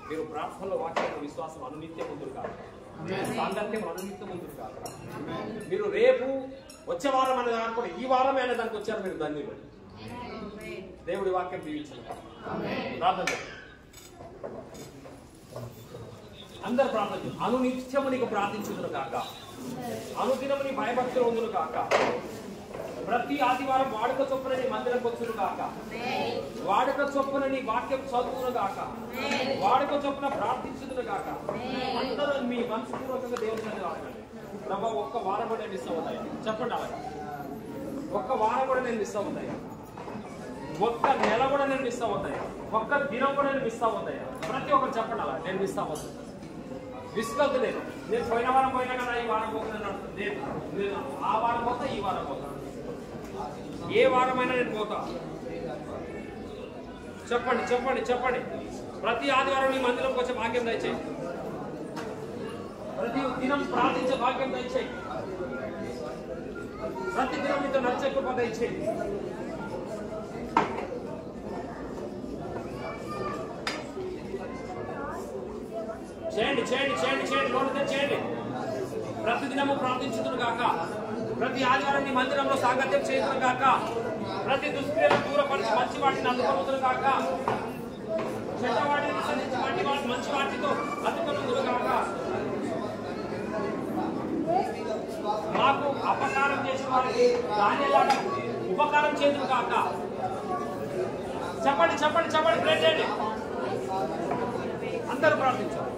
మీరు ప్రార్థనలో వాక్యంలో విశ్వాసం అనునిత్యం ముందుకు కాదు, సాంగత్యం అనునిత్యం ముందుకు కాదు. మీరు రేపు వచ్చే వారం అనేది అనుకోండి, ఈ వారమే అనే దానికి వచ్చారు మీరు. ధన్యులు. దేవుడి వాక్యం దీవించండి. ప్రార్థన అందరు ప్రార్థన చేయండి. అనునిత్యము నీకు ప్రార్థించుదును కాక, అనుదినము నీ భయభక్తులు ఉందును కాక, ప్రతి ఆదివారం వాడుక చొప్పున నీ మందిరంకి వచ్చును కాక, వాడుక చొప్పున నీ వాక్యం చదువును కాక, వాడుక చొప్పున ప్రార్థించుదును కాక. అందరూ మీ మనస్పూర్వకంగా దేవుని సన్నిధిలో అడగండి. ప్రభా, ఒక్క వారం కూడా నేను మిస్ అవుతాయి. చెప్పండి అలాగే. ఒక్క వారం కూడా నేను మిస్ అవుతాయి, ఒక్క నెల కూడా నేను మిస్ అవుతాయి, ఒక్క దినం కూడా నేను మిస్ అవుతాయి. ప్రతి ఒక్కరు చెప్పండి అలా, నేను మిస్ అవ్వదు. విసుగద్దు. నేను పోయిన వారం పోయినా కదా, ఈ వారం పోతున్నాను. నేను ఆ వారం పోతా, ఈ వారం పోతా, ఏ వారమైనా నేను పోతా. చెప్పండి చెప్పండి చెప్పండి. ప్రతి ఆదివారం నీ మందిరంకి వచ్చే భాగ్యం దయచేయి. ప్రతి దినం ప్రార్థించే భాగ్యం దయచేయి. ప్రతి దినం నీతో నడిచే కృప దయచేయి. చేయండి చేయండి చేయండి చేయండి, నోటితో చేయండి. ప్రతిదినము ప్రార్థించుదును గాక, ప్రతి ఆదివారం నీ మందిరంలో సాంగత్యం చేయుదును గాక, ప్రతి దుష్క్రియలను దూరపరిచి మంచి వాటిని అందుకొనుదును గాక, చెడ్డ వాటిని సంధించి మంచి వాటితో అందుకొనుదును గాక. మాకు అపకారం చేసిన వారికి దానిలాగా ఉపకారం చేయుదును గాక. చెప్పండి చెప్పండి చెప్పండి, ప్రే చేయండి. అందరూ ప్రార్థించారు.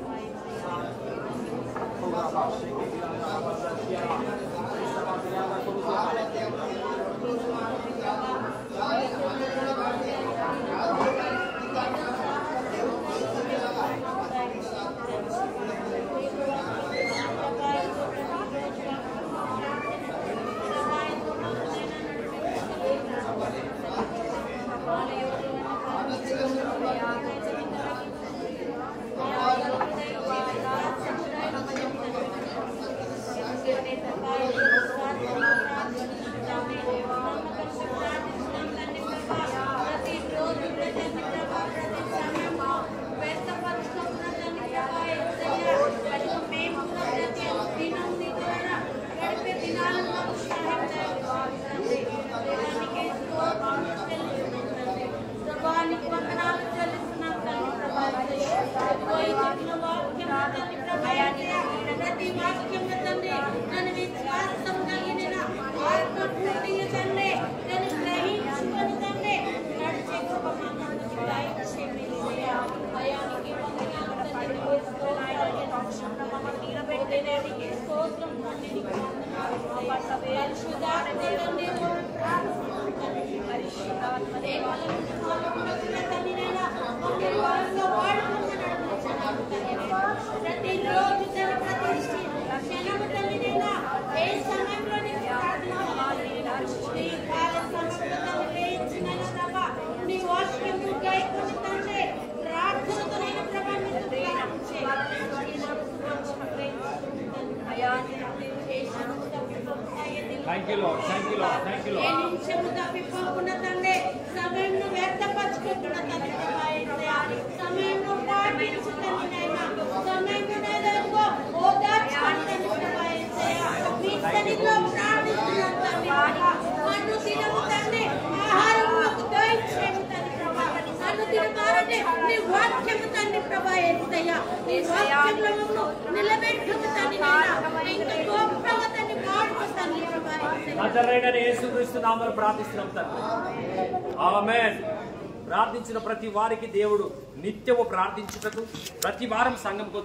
Thank you, Lord. Thank you, Lord. Thank you, Lord. నీ వాక్యము తండ్రి ప్రభా యేసయ్యా నీ వాక్యంలో మమ్మల్ని నిలబెట్టుము తండ్రి ఇంకా గొప్పగా తండ్రి వాడుకో తండ్రి ప్రభా యేసయ్యా నజరేయుడైన యేసుక్రీస్తు నామములో ప్రార్థిస్తున్నాం తండ్రి. ఆమేన్. ప్రార్థించిన ప్రతి వారికి దేవుడు నిత్యము ప్రార్థించుటకు ప్రతి వారం సంఘంకు